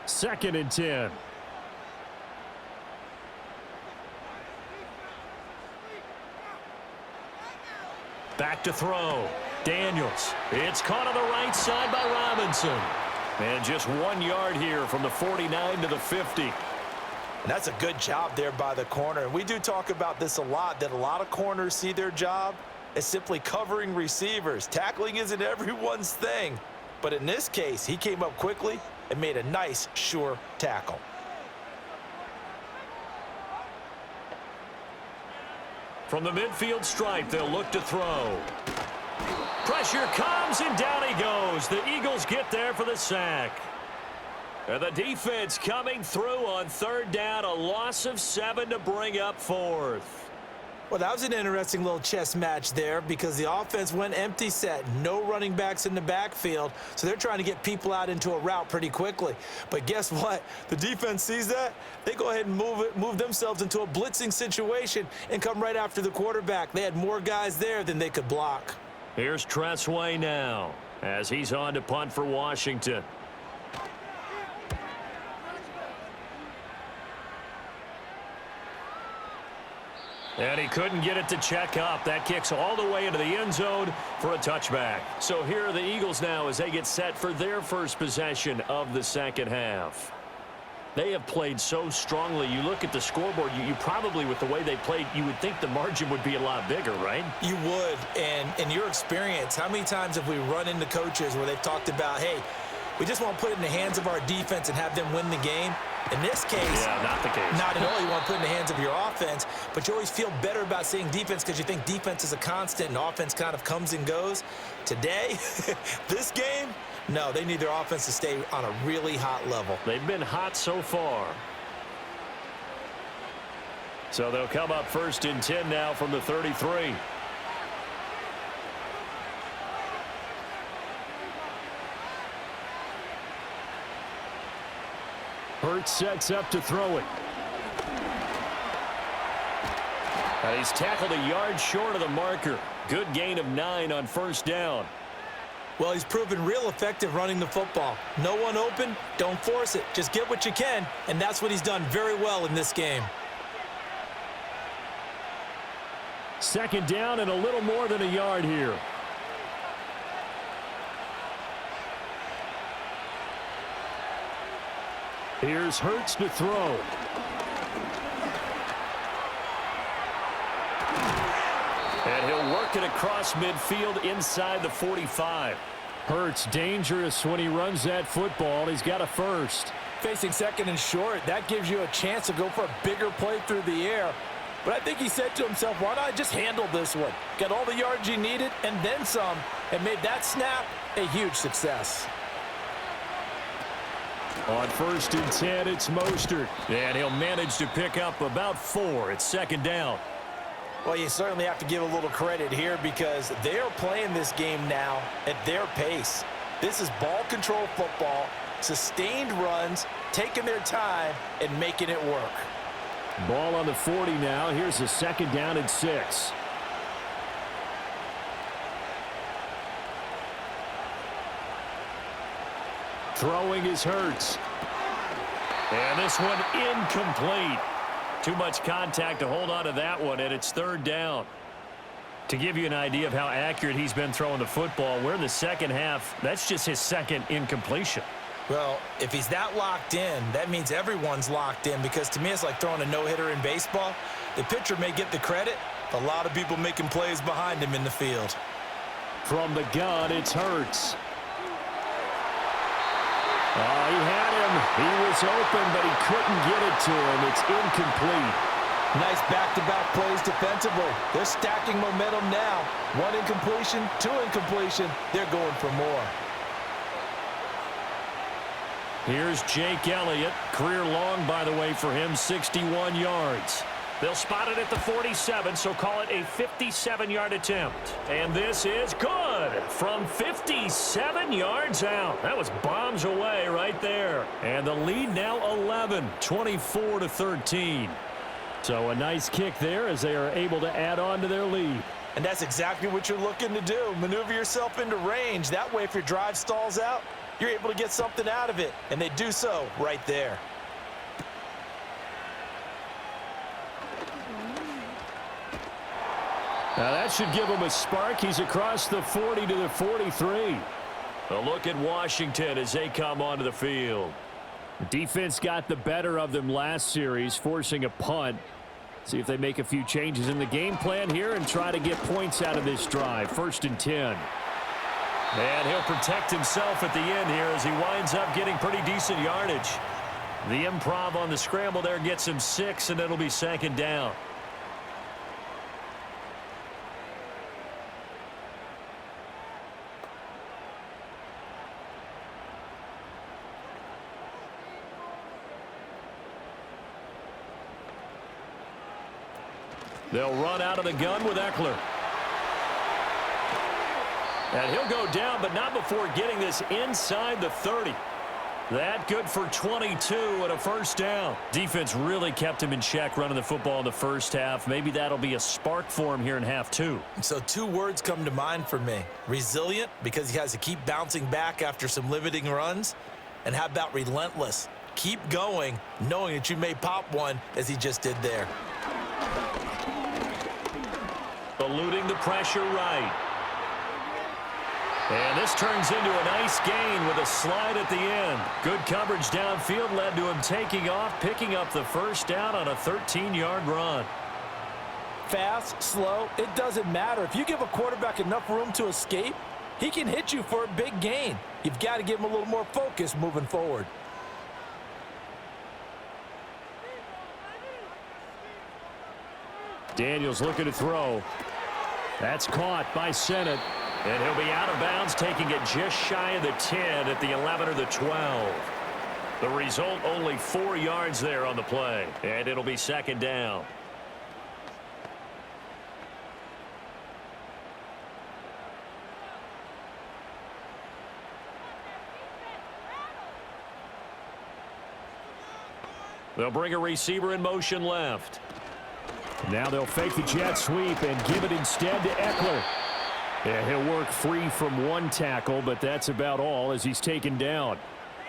Second and 10. Back to throw. Daniels. It's caught on the right side by Robinson. And just 1 yard here from the 49 to the 50. And that's a good job there by the corner. And we do talk about this a lot, that a lot of corners see their job as simply covering receivers. Tackling isn't everyone's thing. But in this case, he came up quickly and made a nice, sure tackle. From the midfield stripe, they'll look to throw. Pressure comes, and down he goes. The Eagles get there for the sack. And the defense coming through on third down. A loss of 7 to bring up fourth. Well, that was an interesting little chess match there because the offense went empty set. No running backs in the backfield, so they're trying to get people out into a route pretty quickly. But guess what? The defense sees that. They go ahead and move themselves into a blitzing situation and come right after the quarterback. They had more guys there than they could block. Here's Tressway now as he's on to punt for Washington. And he couldn't get it to check up. That kicks all the way into the end zone for a touchback. So here are the Eagles now as they get set for their first possession of the second half. They have played so strongly. You look at the scoreboard, you probably, with the way they played, you would think the margin would be a lot bigger, right? You would. And in your experience, how many times have we run into coaches where they've talked about, hey, we just want to put it in the hands of our defense and have them win the game? In this case, yeah, not the case. Not at all. You want to put it in the hands of your offense, but you always feel better about saying defense because you think defense is a constant and offense kind of comes and goes. Today, this game, no, they need their offense to stay on a really hot level. They've been hot so far. So they'll come up first and 10 now from the 33. Hurts sets up to throw it. And he's tackled a yard short of the marker. Good gain of 9 on first down. Well, he's proven real effective running the football. No one open, don't force it. Just get what you can, and that's what he's done very well in this game. Second down and a little more than a yard here. Here's Hurts to throw. And he'll work it across midfield inside the 45. Hurts dangerous when he runs that football. He's got a first. Facing second and short, that gives you a chance to go for a bigger play through the air. But I think he said to himself, why not just handle this one? Got all the yards you needed and then some, and made that snap a huge success. On first and 10, it's Mostert. And he'll manage to pick up about 4. It's second down. Well, you certainly have to give a little credit here because they are playing this game now at their pace. This is ball control football, sustained runs, taking their time, and making it work. Ball on the 40 now. Here's a 2nd down and 6. Throwing is Hurts. And this one incomplete. Too much contact to hold on to that one, and it's 3rd down. To give you an idea of how accurate he's been throwing the football, we're in the second half. That's just his 2nd incompletion. Well, if he's that locked in, that means everyone's locked in because to me it's like throwing a no-hitter in baseball. The pitcher may get the credit, but a lot of people making plays behind him in the field. From the gun, it's Hurts. Oh, he had him. He was open, but he couldn't get it to him. It's incomplete. Nice back-to-back plays defensively. They're stacking momentum now. 1 incompletion, 2 incompletion. They're going for more. Here's Jake Elliott. Career long, by the way, for him, 61 yards. They'll spot it at the 47, so call it a 57-yard attempt. And this is good from 57 yards out. That was bombs away right there. And the lead now 11, 24-13. So a nice kick there as they are able to add on to their lead. And that's exactly what you're looking to do. Maneuver yourself into range. That way, if your drive stalls out, you're able to get something out of it. And they do so right there. Now that should give him a spark. He's across the 40 to the 43. A look at Washington as they come onto the field. The defense got the better of them last series, forcing a punt. See if they make a few changes in the game plan here and try to get points out of this drive. 1st and 10. And he'll protect himself at the end here as he winds up getting pretty decent yardage. The improv on the scramble there gets him 6, and it'll be 2nd down. They'll run out of the gun with Eckler. And he'll go down, but not before getting this inside the 30. That good for 22 and a 1st down. Defense really kept him in check running the football in the first half. Maybe that'll be a spark for him here in half 2. So 2 words come to mind for me. Resilient, because he has to keep bouncing back after some limiting runs. And how about relentless? Keep going, knowing that you may pop one as he just did there. Eluding the pressure right. And this turns into a nice gain with a slide at the end. Good coverage downfield led to him taking off, picking up the 1st down on a 13-yard run. Fast, slow, it doesn't matter. If you give a quarterback enough room to escape, he can hit you for a big gain. You've got to give him a little more focus moving forward. Daniels looking to throw. That's caught by Sennett. And he'll be out of bounds, taking it just shy of the 10 at the 11 or the 12. The result, only 4 yards there on the play. And it'll be 2nd down. They'll bring a receiver in motion left. Now they'll fake the jet sweep and give it instead to Eckler. Yeah, he'll work free from 1 tackle, but that's about all as he's taken down.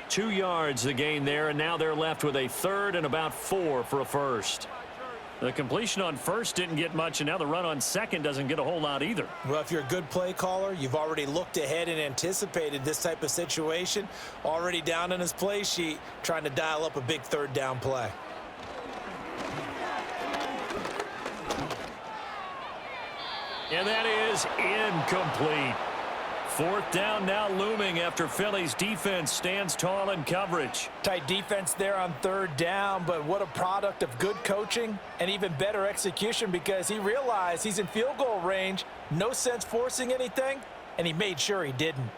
2 yards the gain there, and now they're left with a 3rd and about 4 for a 1st. The completion on 1st didn't get much, and now the run on 2nd doesn't get a whole lot either. Well, if you're a good play caller, you've already looked ahead and anticipated this type of situation. Already down on his play sheet, trying to dial up a big 3rd down play. And that is incomplete. 4th down now looming after Philly's defense stands tall in coverage. Tight defense there on 3rd down, but what a product of good coaching and even better execution because he realized he's in field goal range. No sense forcing anything, and he made sure he didn't.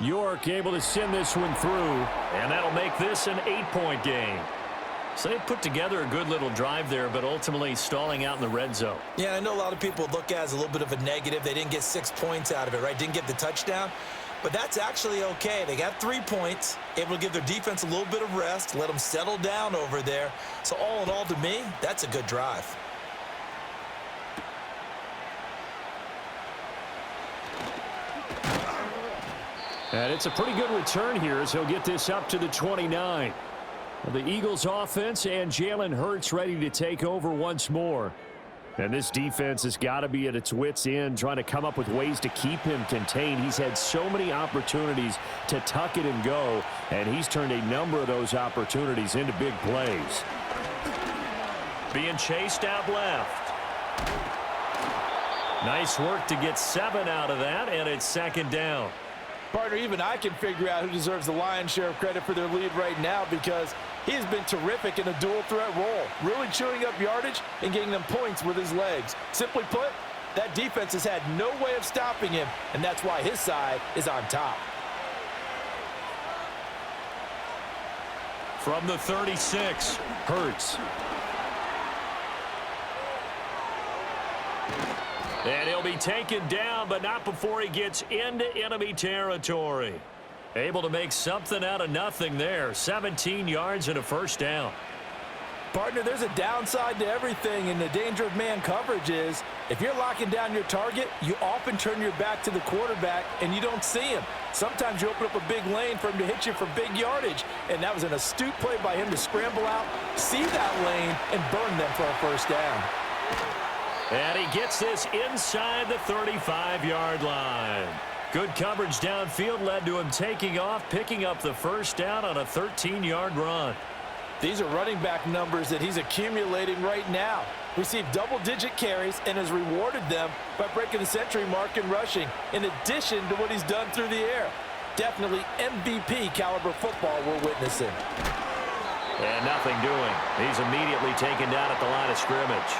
York able to send this one through, and that'll make this an 8-point game. So they put together a good little drive there, but ultimately stalling out in the red zone. Yeah, I know a lot of people look at it as a little bit of a negative. They didn't get 6 points out of it, right? Didn't get the touchdown. But that's actually okay. They got 3 points, able to give their defense a little bit of rest, let them settle down over there. So all in all, to me, that's a good drive. And it's a pretty good return here as he'll get this up to the 29. The Eagles offense and Jalen Hurts ready to take over once more. And this defense has got to be at its wits' end, trying to come up with ways to keep him contained. He's had so many opportunities to tuck it and go, and he's turned a number of those opportunities into big plays. Being chased out left. Nice work to get 7 out of that, and it's second down. Partner, even I can figure out who deserves the lion's share of credit for their lead right now, because he has been terrific in a dual threat role, really chewing up yardage and getting them points with his legs. Simply put, that defense has had no way of stopping him, and that's why his side is on top. From the 36, Hurts. And he'll be taken down, but not before he gets into enemy territory. Able to make something out of nothing there. 17 yards and a first down. Partner, there's a downside to everything, and the danger of man coverage is if you're locking down your target, you often turn your back to the quarterback and you don't see him. Sometimes you open up a big lane for him to hit you for big yardage, and that was an astute play by him to scramble out, see that lane, and burn them for a first down. And he gets this inside the 35-yard line. Good coverage downfield led to him taking off, picking up the first down on a 13-yard run. These are running back numbers that he's accumulating right now. Received double-digit carries and has rewarded them by breaking the century mark in rushing, in addition to what he's done through the air. Definitely MVP caliber football we're witnessing. And nothing doing. He's immediately taken down at the line of scrimmage.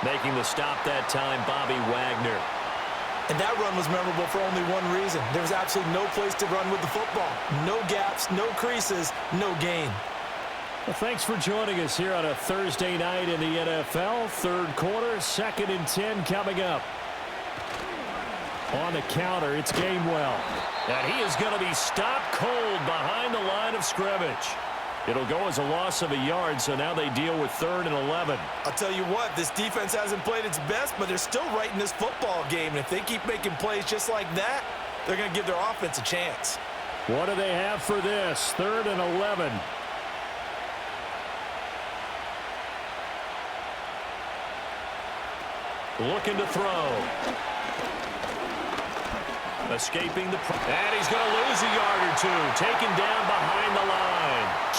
Making the stop that time, Bobby Wagner. And that run was memorable for only one reason. There was absolutely no place to run with the football. No gaps, no creases, no gain. Well, thanks for joining us here on a Thursday night in the NFL. Third quarter, 2nd and 10 coming up. On the counter, it's Gainwell. And he is going to be stopped cold behind the line of scrimmage. It'll go as a loss of a yard, so now they deal with 3rd and 11. I'll tell you what, this defense hasn't played its best, but they're still right in this football game. And if they keep making plays just like that, they're going to give their offense a chance. What do they have for this? 3rd and 11. Looking to throw. Escaping the... And he's going to lose a yard or two. Taken down behind the line.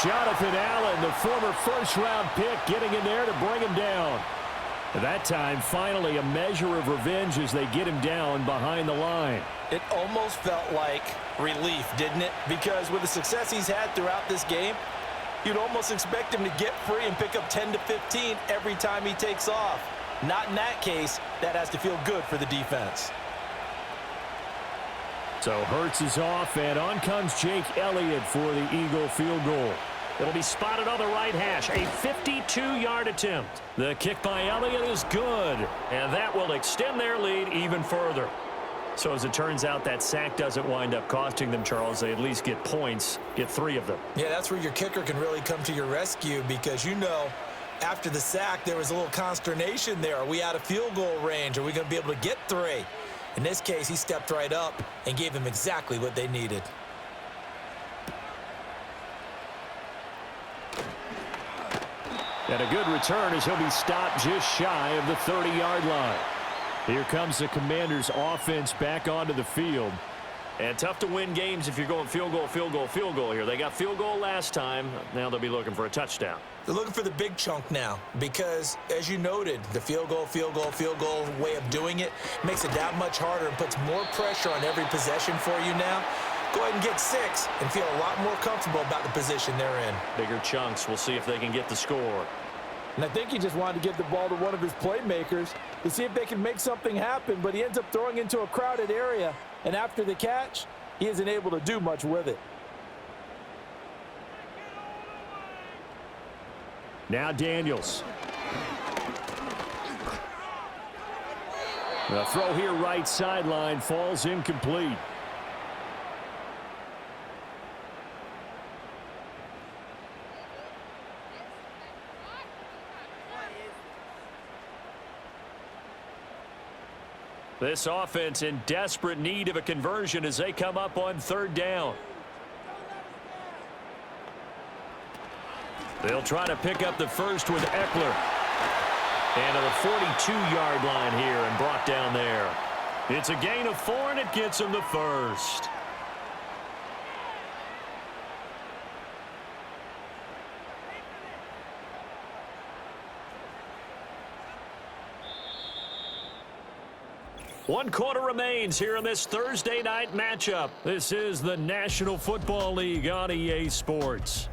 Jonathan Allen, the former first-round pick, getting in there to bring him down. At that time, finally, a measure of revenge as they get him down behind the line. It almost felt like relief, didn't it? Because with the success he's had throughout this game, you'd almost expect him to get free and pick up 10 to 15 every time he takes off. Not in that case. That has to feel good for the defense. So Hurts is off, and on comes Jake Elliott for the Eagle field goal. It'll be spotted on the right hash. A 52-yard attempt. The kick by Elliott is good. And that will extend their lead even further. So as it turns out, that sack doesn't wind up costing them, Charles. They at least get points, get 3 of them. Yeah, that's where your kicker can really come to your rescue, because you know after the sack there was a little consternation there. Are we out of field goal range? Are we going to be able to get 3? In this case, he stepped right up and gave them exactly what they needed. And a good return as he'll be stopped just shy of the 30-yard line. Here comes the Commanders' offense back onto the field. And tough to win games if you're going field goal, field goal, field goal here. They got field goal last time. Now they'll be looking for a touchdown. They're looking for the big chunk now because, as you noted, the field goal way of doing it makes it that much harder and puts more pressure on every possession for you now. Go ahead and get 6 and feel a lot more comfortable about the position they're in. Bigger chunks. We'll see if they can get the score. And I think he just wanted to give the ball to one of his playmakers to see if they can make something happen, but he ends up throwing into a crowded area, and after the catch, he isn't able to do much with it. Now Daniels. The throw here right sideline falls incomplete. This offense in desperate need of a conversion as they come up on third down. They'll try to pick up the first with Eckler. And to the 42-yard line here and brought down there. It's a gain of 4, and it gets them the first. One quarter remains here in this Thursday night matchup. This is the National Football League on EA Sports.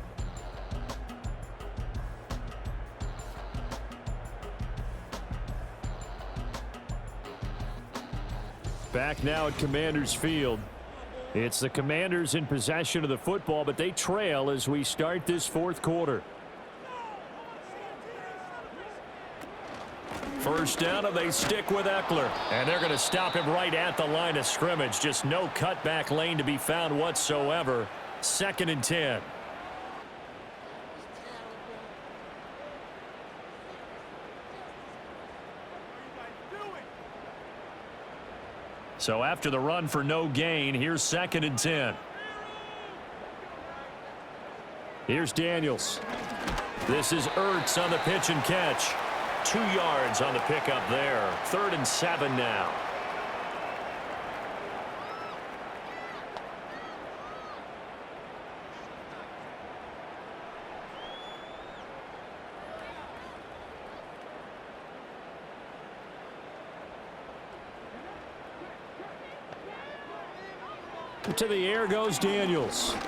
Back now at Commanders Field. It's the Commanders in possession of the football, but they trail as we start this fourth quarter. First down, and they stick with Eckler. And they're going to stop him right at the line of scrimmage. Just no cutback lane to be found whatsoever. 2nd and 10. So after the run for no gain, here's 2nd and 10. Here's Daniels. This is Ertz on the pitch and catch. 2 yards on the pickup there. 3rd and 7 now. To the air goes Daniels. He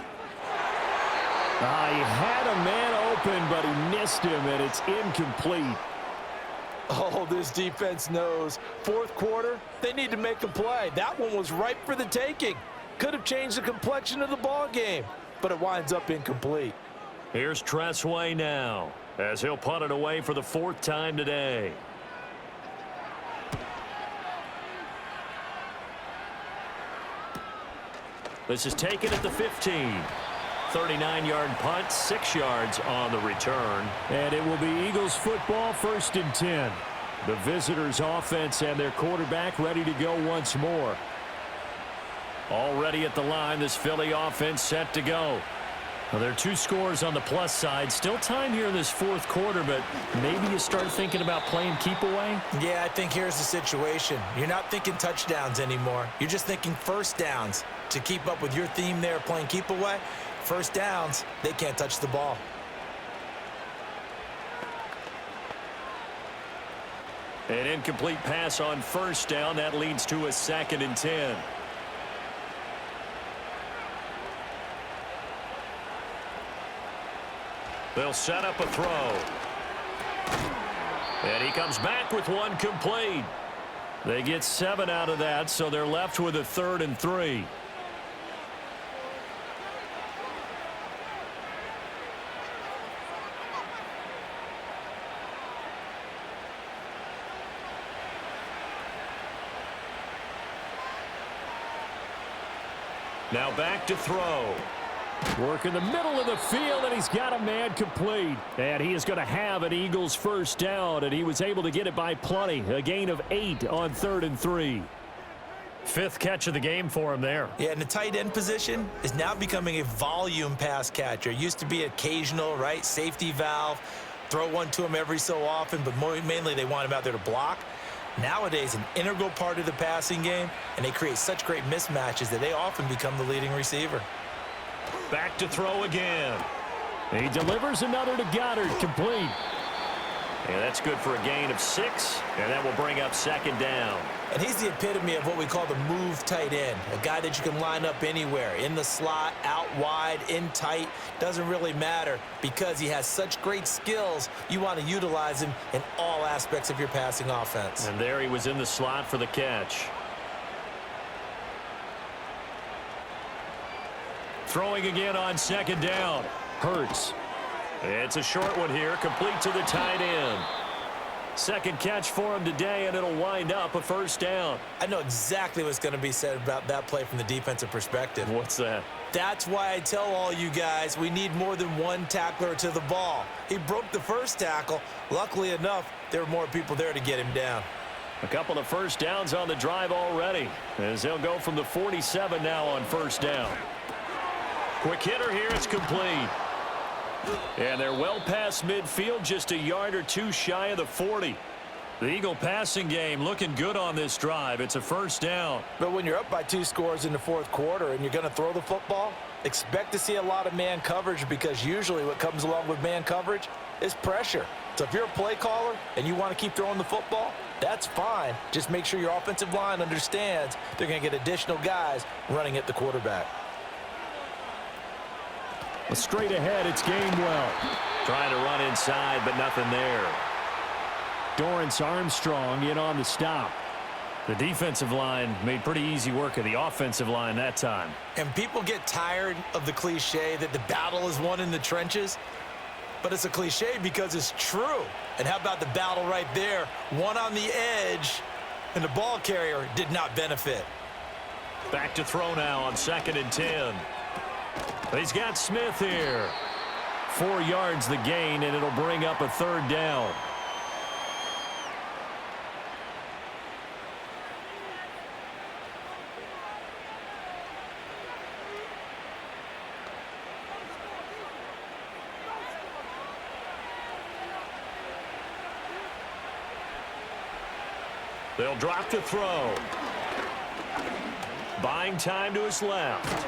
had a man open, but he missed him, and it's incomplete. Oh, this defense knows. Fourth quarter, they need to make a play. That one was ripe for the taking. Could have changed the complexion of the ball game, but it winds up incomplete. Here's Tressway now, as he'll punt it away for the 4th time today. This is taken at the 15. 39-yard punt, 6 yards on the return. And it will be Eagles football, 1st and 10. The visitors' offense and their quarterback ready to go once more. Already at the line, this Philly offense set to go. Well, there are 2 scores on the plus side. Still time here in this 4th quarter, but maybe you start thinking about playing keep away? Yeah, I think here's the situation. You're not thinking touchdowns anymore. You're just thinking first downs. To keep up with your theme there, playing keep away, first downs, they can't touch the ball. An incomplete pass on first down. That leads to a 2nd and 10. They'll set up a throw. And he comes back with one complete. They get 7 out of that, so they're left with a 3rd and 3. Now back to throw. Work in the middle of the field, and he's got a man complete. And he is going to have an Eagles first down, and he was able to get it by plenty. A gain of 8 on 3rd and 3. 5th catch of the game for him there. Yeah, and the tight end position is now becoming a volume pass catcher. It used to be occasional, right? Safety valve. Throw one to him every so often, but mainly they want him out there to block. Nowadays, an integral part of the passing game, and they create such great mismatches that they often become the leading receiver. Back to throw again. He delivers another to Goddard, complete. And that's good for a gain of 6, and that will bring up 2nd down. And he's the epitome of what we call the move tight end, a guy that you can line up anywhere, in the slot, out wide, in tight, doesn't really matter because he has such great skills. You want to utilize him in all aspects of your passing offense. And there he was in the slot for the catch. Throwing again on 2nd down. Hurts. It's a short one here, complete to the tight end. Second catch for him today, and it'll wind up a first down. I know exactly what's going to be said about that play from the defensive perspective. What's that? That's why I tell all you guys we need more than one tackler to the ball. He broke the first tackle. Luckily enough, there were more people there to get him down. A couple of first downs on the drive already, as they'll go from the 47 now on first down. Quick hitter here, it's complete. And they're well past midfield, just a yard or two shy of the 40. The Eagle passing game looking good on this drive. It's a first down. But when you're up by 2 scores in the fourth quarter and you're going to throw the football, expect to see a lot of man coverage, because usually what comes along with man coverage is pressure. So if you're a play caller and you want to keep throwing the football, that's fine. Just make sure your offensive line understands they're going to get additional guys running at the quarterback. Straight ahead, it's Gainwell. Trying to run inside, but nothing there. Dorrance Armstrong in on the stop. The defensive line made pretty easy work of the offensive line that time. And people get tired of the cliche that the battle is won in the trenches. But it's a cliche because it's true. And how about the battle right there? One on the edge, and the ball carrier did not benefit. Back to throw now on 2nd and 10. He's got Smith here. 4 yards the gain, and it'll bring up a third down. They'll drop to throw. Buying time to his left.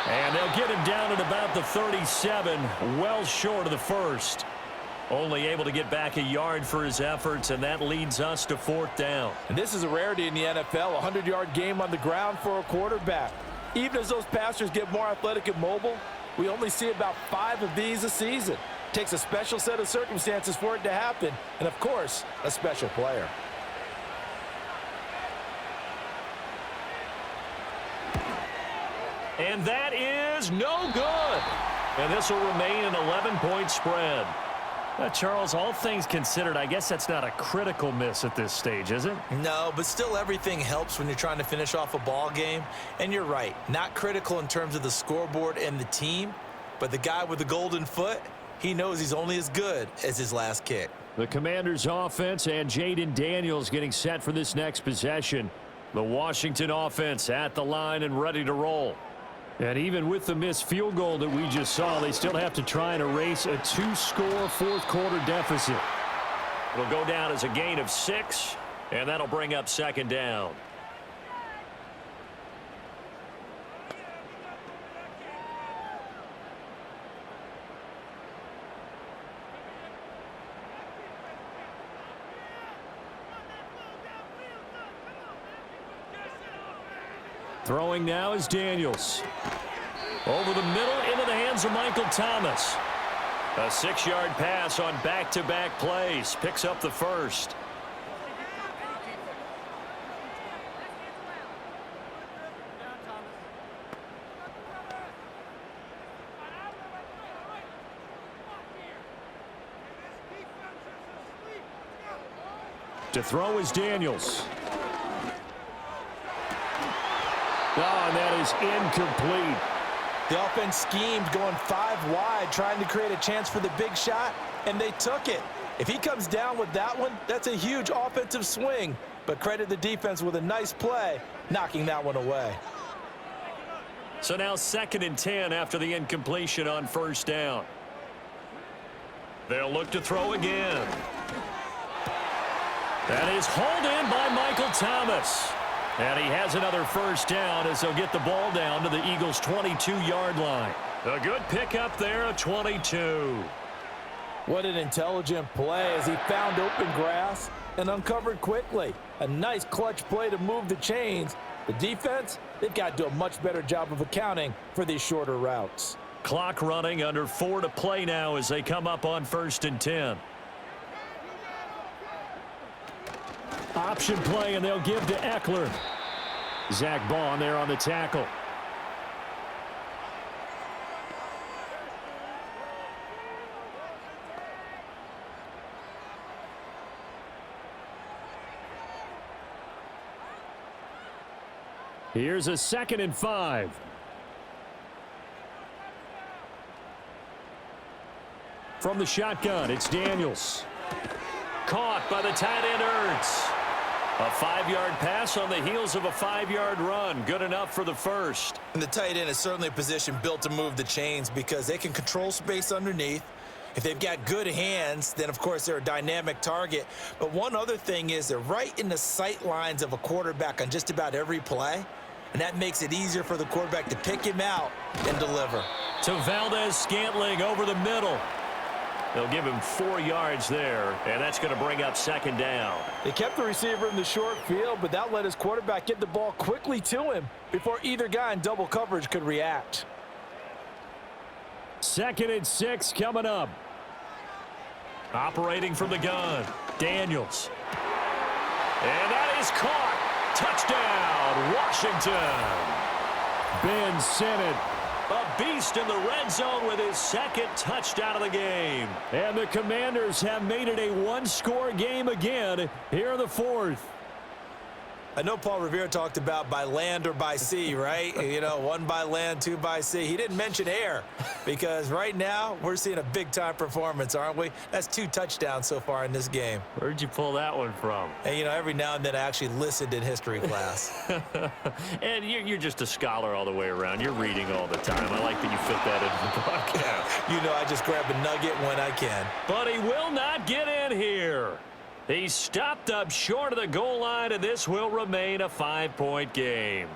And they'll get him down at about the 37, well short of the first. Only able to get back a yard for his efforts, and that leads us to 4th down. And this is a rarity in the NFL, a 100-yard game on the ground for a quarterback. Even as those passers get more athletic and mobile, we only see about 5 of these a season. It takes a special set of circumstances for it to happen, and of course, a special player. And that is no good. And this will remain an 11-point spread. Charles, all things considered, I guess that's not a critical miss at this stage, is it? No, but still everything helps when you're trying to finish off a ball game. And you're right, not critical in terms of the scoreboard and the team, but the guy with the golden foot, he knows he's only as good as his last kick. The Commanders' offense and Jaden Daniels getting set for this next possession. The Washington offense at the line and ready to roll. And even with the missed field goal that we just saw, they still have to try and erase a 2-score fourth-quarter deficit. It'll go down as a gain of 6, and that'll bring up 2nd down. Throwing now is Daniels. Over the middle into the hands of Michael Thomas. A 6-yard pass on back-to-back plays. Picks up the first. To throw is Daniels. Oh, and that is incomplete. The offense schemed going 5 wide, trying to create a chance for the big shot, and they took it. If he comes down with that one, that's a huge offensive swing. But credit the defense with a nice play, knocking that one away. So now 2nd and 10 after the incompletion on first down. They'll look to throw again. That is hauled in by Michael Thomas. And he has another first down as they'll get the ball down to the Eagles' 22-yard line. A good pickup there at 22. What an intelligent play as he found open grass and uncovered quickly. A nice clutch play to move the chains. The defense, they've got to do a much better job of accounting for these shorter routes. Clock running, under 4 to play now as they come up on 1st and 10. Option play, and they'll give to Eckler. Zach Bond there on the tackle. Here's a 2nd and 5. From the shotgun, it's Daniels. Caught by the tight end Ertz. A 5-yard pass on the heels of a 5-yard run. Good enough for the first. And the tight end is certainly a position built to move the chains because they can control space underneath. If they've got good hands, then, of course, they're a dynamic target. But one other thing is they're right in the sight lines of a quarterback on just about every play, and that makes it easier for the quarterback to pick him out and deliver. To Valdez-Scantling over the middle. They'll give him 4 yards there, and that's going to bring up 2nd down. They kept the receiver in the short field, but that let his quarterback get the ball quickly to him before either guy in double coverage could react. 2nd and 6 coming up. Operating from the gun, Daniels. And that is caught. Touchdown, Washington. Ben Sinnott. A beast in the red zone with his 2nd touchdown of the game. And the Commanders have made it a one-score game again here in the 4th. I know Paul Revere talked about by land or by sea, right? You know, 1 by land, 2 by sea. He didn't mention air because right now we're seeing a big-time performance, aren't we? That's 2 touchdowns so far in this game. Where'd you pull that one from? And, you know, every now and then I actually listened in history class. And you're just a scholar all the way around. You're reading all the time. I like that you fit that into the podcast. You know, I just grab a nugget when I can. But he will not get in here. He stopped up short of the goal line, and this will remain a 5-point game.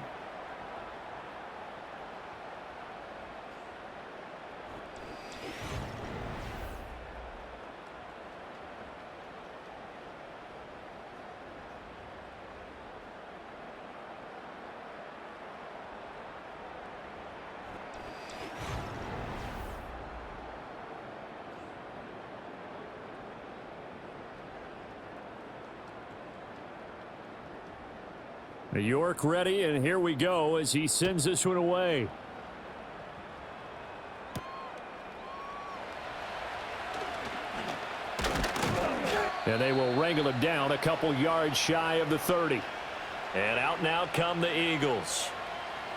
New York ready, and here we go as he sends this one away. And they will wrangle him down a couple yards shy of the 30. And out now come the Eagles.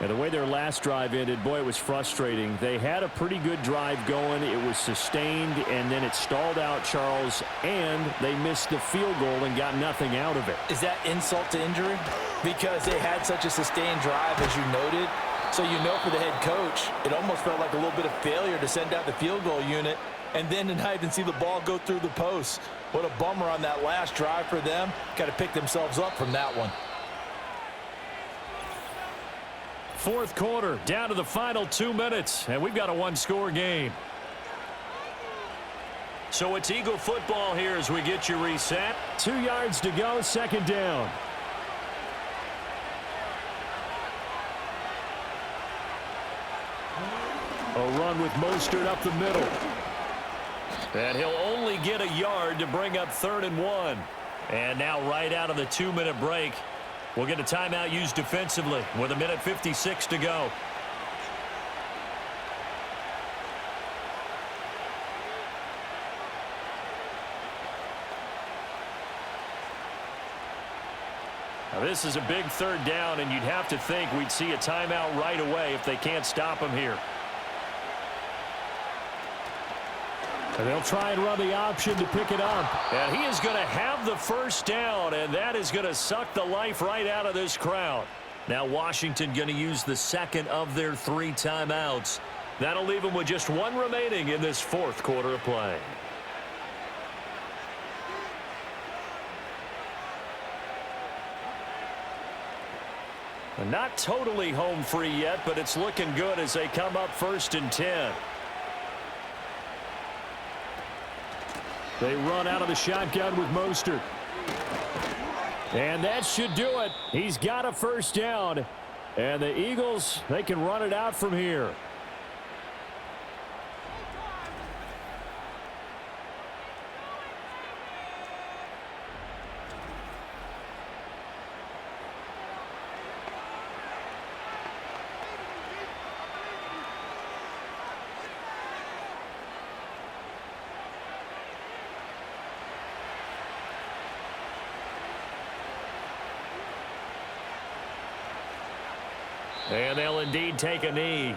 And the way their last drive ended, boy, it was frustrating. They had a pretty good drive going. It was sustained, and then it stalled out, Charles, and they missed the field goal and got nothing out of it. Is that insult to injury? Because they had such a sustained drive, as you noted. So you know for the head coach, it almost felt like a little bit of failure to send out the field goal unit and then to not even see the ball go through the post. What a bummer on that last drive for them. Got to pick themselves up from that one. 4th quarter, down to the final 2 minutes, and we've got a one-score game. So it's Eagle football here as we get you reset. 2 yards to go, 2nd down. A run with Mostert up the middle. And he'll only get a yard to bring up 3rd and 1. And now right out of the 2-minute break, we'll get a timeout used defensively with 1:56 to go. Now this is a big 3rd down, and you'd have to think we'd see a timeout right away if they can't stop him here. And they'll try and run the option to pick it up. And he is going to have the 1st down, and that is going to suck the life right out of this crowd. Now Washington going to use the 2nd of their 3 timeouts. That'll leave them with just 1 remaining in this 4th quarter of play. Not totally home free yet, but it's looking good as they come up 1st and 10. They run out of the shotgun with Mostert. And that should do it. He's got a 1st down. And the Eagles, they can run it out from here. And they'll indeed take a knee.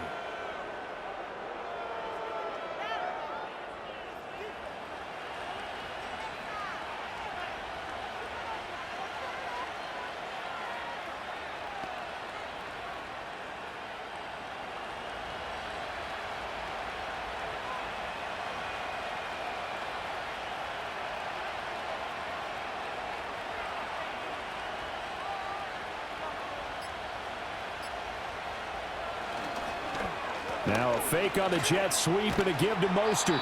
Now a fake on the jet sweep and a give to Mostert.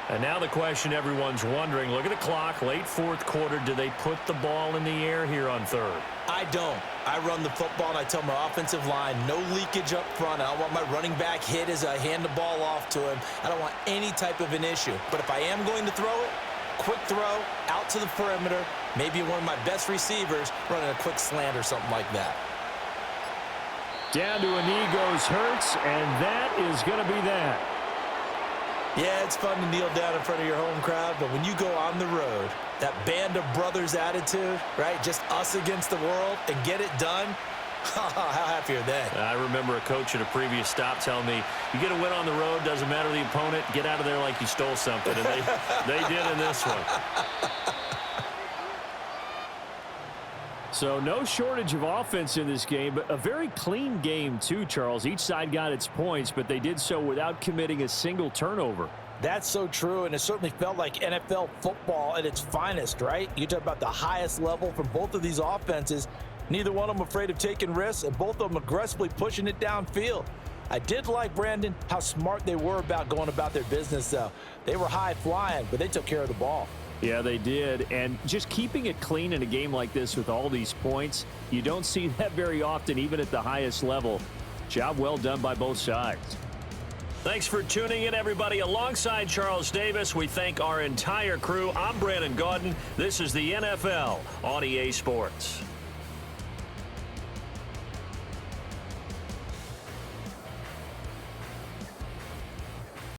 And now the question everyone's wondering, look at the clock, late fourth quarter, do they put the ball in the air here on third? I don't. I run the football, and I tell my offensive line, no leakage up front. I don't want my running back hit as I hand the ball off to him. I don't want any type of an issue. But if I am going to throw it, quick throw, out to the perimeter, maybe one of my best receivers running a quick slant or something like that. Down to a knee goes Hurts, and that is going to be that. Yeah, it's fun to kneel down in front of your home crowd, but when you go on the road, that band of brothers attitude, right, just us against the world, and get it done, how happy are they? I remember a coach at a previous stop telling me, you get a win on the road, doesn't matter the opponent, get out of there like you stole something, and they did in this one. So no shortage of offense in this game, but a very clean game too, Charles. Each side got its points, but they did so without committing a single turnover. That's so true, and it certainly felt like NFL football at its finest, right? You talk about the highest level from both of these offenses. Neither one of them afraid of taking risks, and both of them aggressively pushing it downfield. I did like, Brandon, how smart they were about going about their business, though. They were high flying, but they took care of the ball. Yeah, they did. And just keeping it clean in a game like this with all these points, you don't see that very often, even at the highest level. Job well done by both sides. Thanks for tuning in, everybody. Alongside Charles Davis, we thank our entire crew. I'm Brandon Gaudin. This is the NFL on EA Sports.